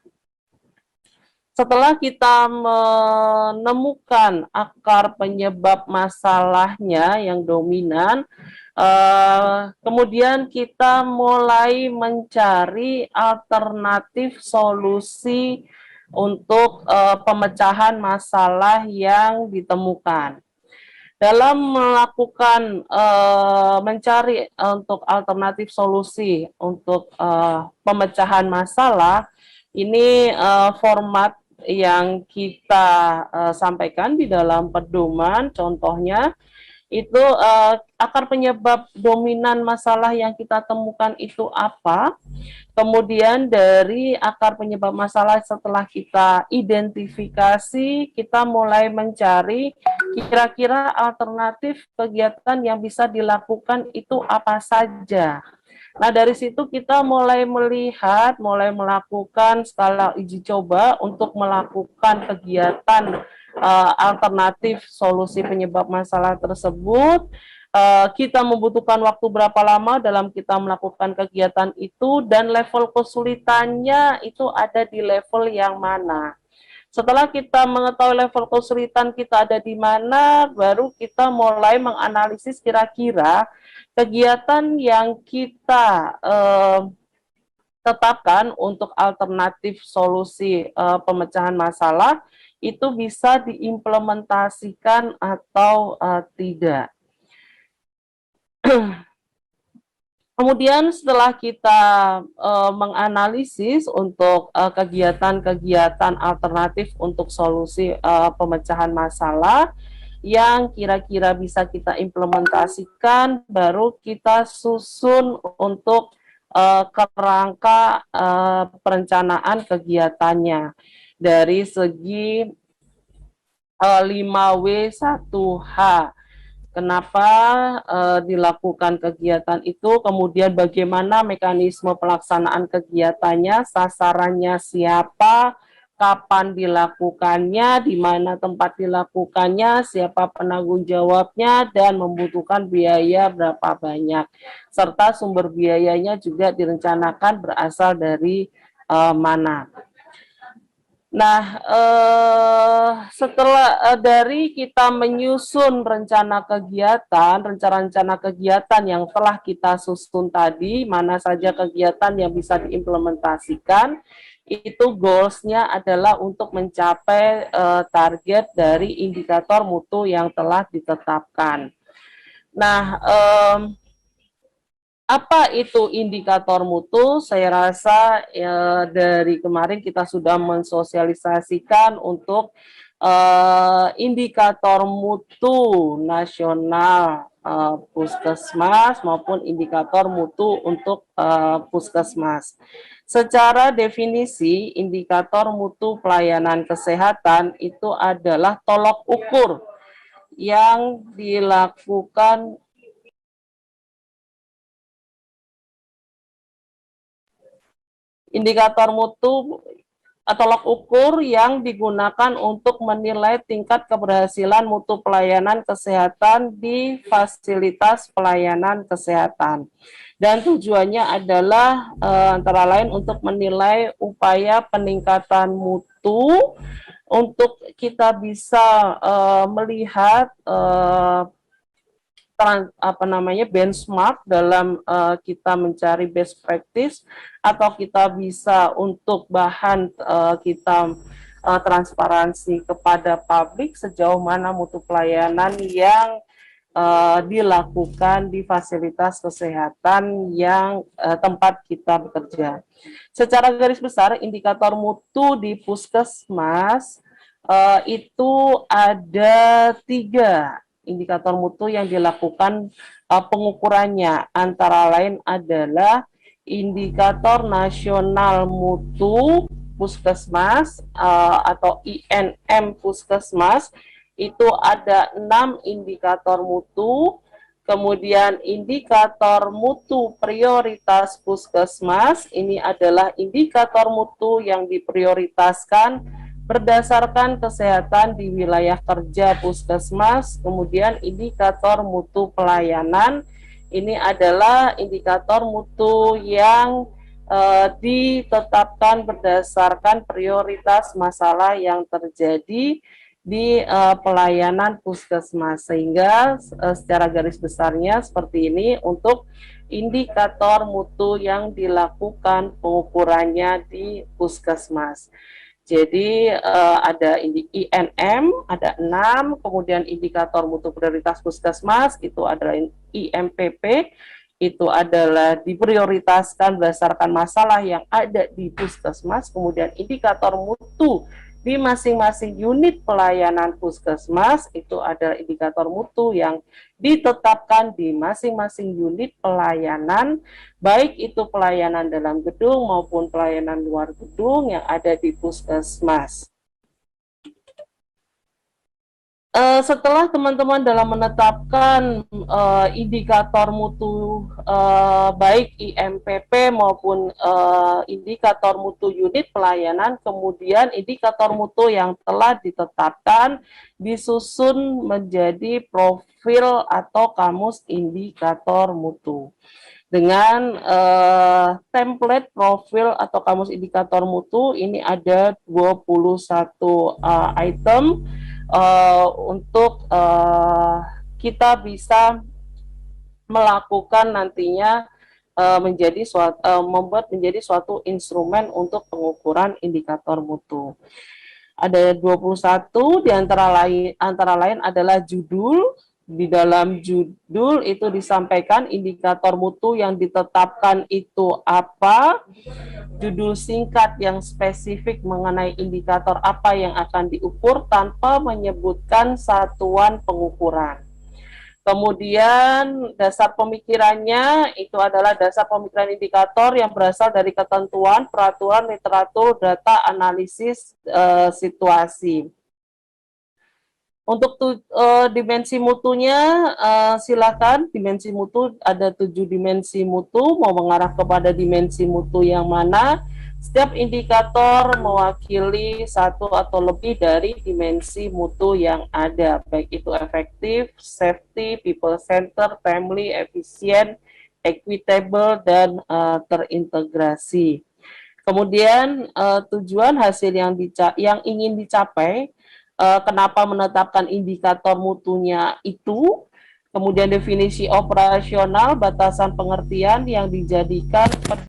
Setelah kita menemukan akar penyebab masalahnya yang dominan, kemudian kita mulai mencari alternatif solusi untuk pemecahan masalah yang ditemukan. Dalam melakukan mencari untuk alternatif solusi untuk pemecahan masalah, ini format yang kita sampaikan di dalam pedoman, contohnya itu akar penyebab dominan masalah yang kita temukan itu apa. Kemudian dari akar penyebab masalah setelah kita identifikasi, kita mulai mencari kira-kira alternatif kegiatan yang bisa dilakukan itu apa saja. Nah, dari situ kita mulai melihat, mulai melakukan skala uji coba untuk melakukan kegiatan alternatif solusi penyebab masalah tersebut. Kita membutuhkan waktu berapa lama dalam kita melakukan kegiatan itu, dan level kesulitannya itu ada di level yang mana. Setelah kita mengetahui level kesulitan kita ada di mana, baru kita mulai menganalisis kira-kira kegiatan yang kita tetapkan untuk alternatif solusi pemecahan masalah itu bisa diimplementasikan atau tidak. Kemudian setelah kita menganalisis untuk kegiatan-kegiatan alternatif untuk solusi pemecahan masalah yang kira-kira bisa kita implementasikan, baru kita susun untuk kerangka perencanaan kegiatannya dari segi 5W1H. Kenapa dilakukan kegiatan itu, kemudian bagaimana mekanisme pelaksanaan kegiatannya, sasarannya siapa, kapan dilakukannya, di mana tempat dilakukannya, siapa penanggung jawabnya, dan membutuhkan biaya berapa banyak. Serta sumber biayanya juga direncanakan berasal dari mana. Nah, setelah dari kita menyusun rencana kegiatan yang telah kita susun tadi, mana saja kegiatan yang bisa diimplementasikan, itu goals-nya adalah untuk mencapai target dari indikator mutu yang telah ditetapkan. Nah, apa itu indikator mutu? Saya rasa dari kemarin kita sudah mensosialisasikan untuk indikator mutu nasional puskesmas maupun indikator mutu untuk puskesmas. Secara definisi, indikator mutu pelayanan kesehatan itu adalah tolok ukur yang dilakukan indikator mutu tolok ukur yang digunakan untuk menilai tingkat keberhasilan mutu pelayanan kesehatan di fasilitas pelayanan kesehatan. Dan tujuannya adalah antara lain untuk menilai upaya peningkatan mutu untuk kita bisa melihat benchmark dalam kita mencari best practice, atau kita bisa untuk bahan kita transparansi kepada publik sejauh mana mutu pelayanan yang dilakukan di fasilitas kesehatan yang tempat kita bekerja. Secara garis besar, indikator mutu di puskesmas itu ada 3 indikator mutu yang dilakukan pengukurannya, antara lain adalah indikator nasional mutu puskesmas atau INM puskesmas, itu ada 6 indikator mutu. Kemudian indikator mutu prioritas puskesmas, ini adalah indikator mutu yang diprioritaskan berdasarkan kesehatan di wilayah kerja puskesmas. Kemudian indikator mutu pelayanan, ini adalah indikator mutu yang ditetapkan berdasarkan prioritas masalah yang terjadi di pelayanan puskesmas, sehingga secara garis besarnya seperti ini untuk indikator mutu yang dilakukan pengukurannya di puskesmas. Jadi ada INM, ada 6, kemudian indikator mutu prioritas puskesmas, itu adalah IMPP, itu adalah diprioritaskan berdasarkan masalah yang ada di puskesmas, kemudian indikator mutu di masing-masing unit pelayanan puskesmas, itu adalah indikator mutu yang ditetapkan di masing-masing unit pelayanan, baik itu pelayanan dalam gedung maupun pelayanan luar gedung yang ada di puskesmas. Setelah teman-teman dalam menetapkan indikator mutu baik IMPP maupun indikator mutu unit pelayanan, kemudian indikator mutu yang telah ditetapkan disusun menjadi profil atau kamus indikator mutu. Dengan template profil atau kamus indikator mutu ini ada 21 item untuk kita bisa melakukan nantinya membuat menjadi suatu instrumen untuk pengukuran indikator mutu. Ada 21, di antara lain adalah judul. Di dalam judul itu disampaikan indikator mutu yang ditetapkan itu apa, judul singkat yang spesifik mengenai indikator apa yang akan diukur tanpa menyebutkan satuan pengukuran. Kemudian dasar pemikirannya itu adalah dasar pemikiran indikator yang berasal dari ketentuan, peraturan, literatur, data, analisis, situasi. Untuk dimensi mutunya, silakan dimensi mutu, ada 7 dimensi mutu, mau mengarah kepada dimensi mutu yang mana. Setiap indikator mewakili satu atau lebih dari dimensi mutu yang ada, baik itu efektif, safety, people center, family, efisien, equitable, dan terintegrasi. Kemudian tujuan hasil yang ingin dicapai, kenapa menetapkan indikator mutunya itu, kemudian definisi operasional, batasan pengertian yang dijadikan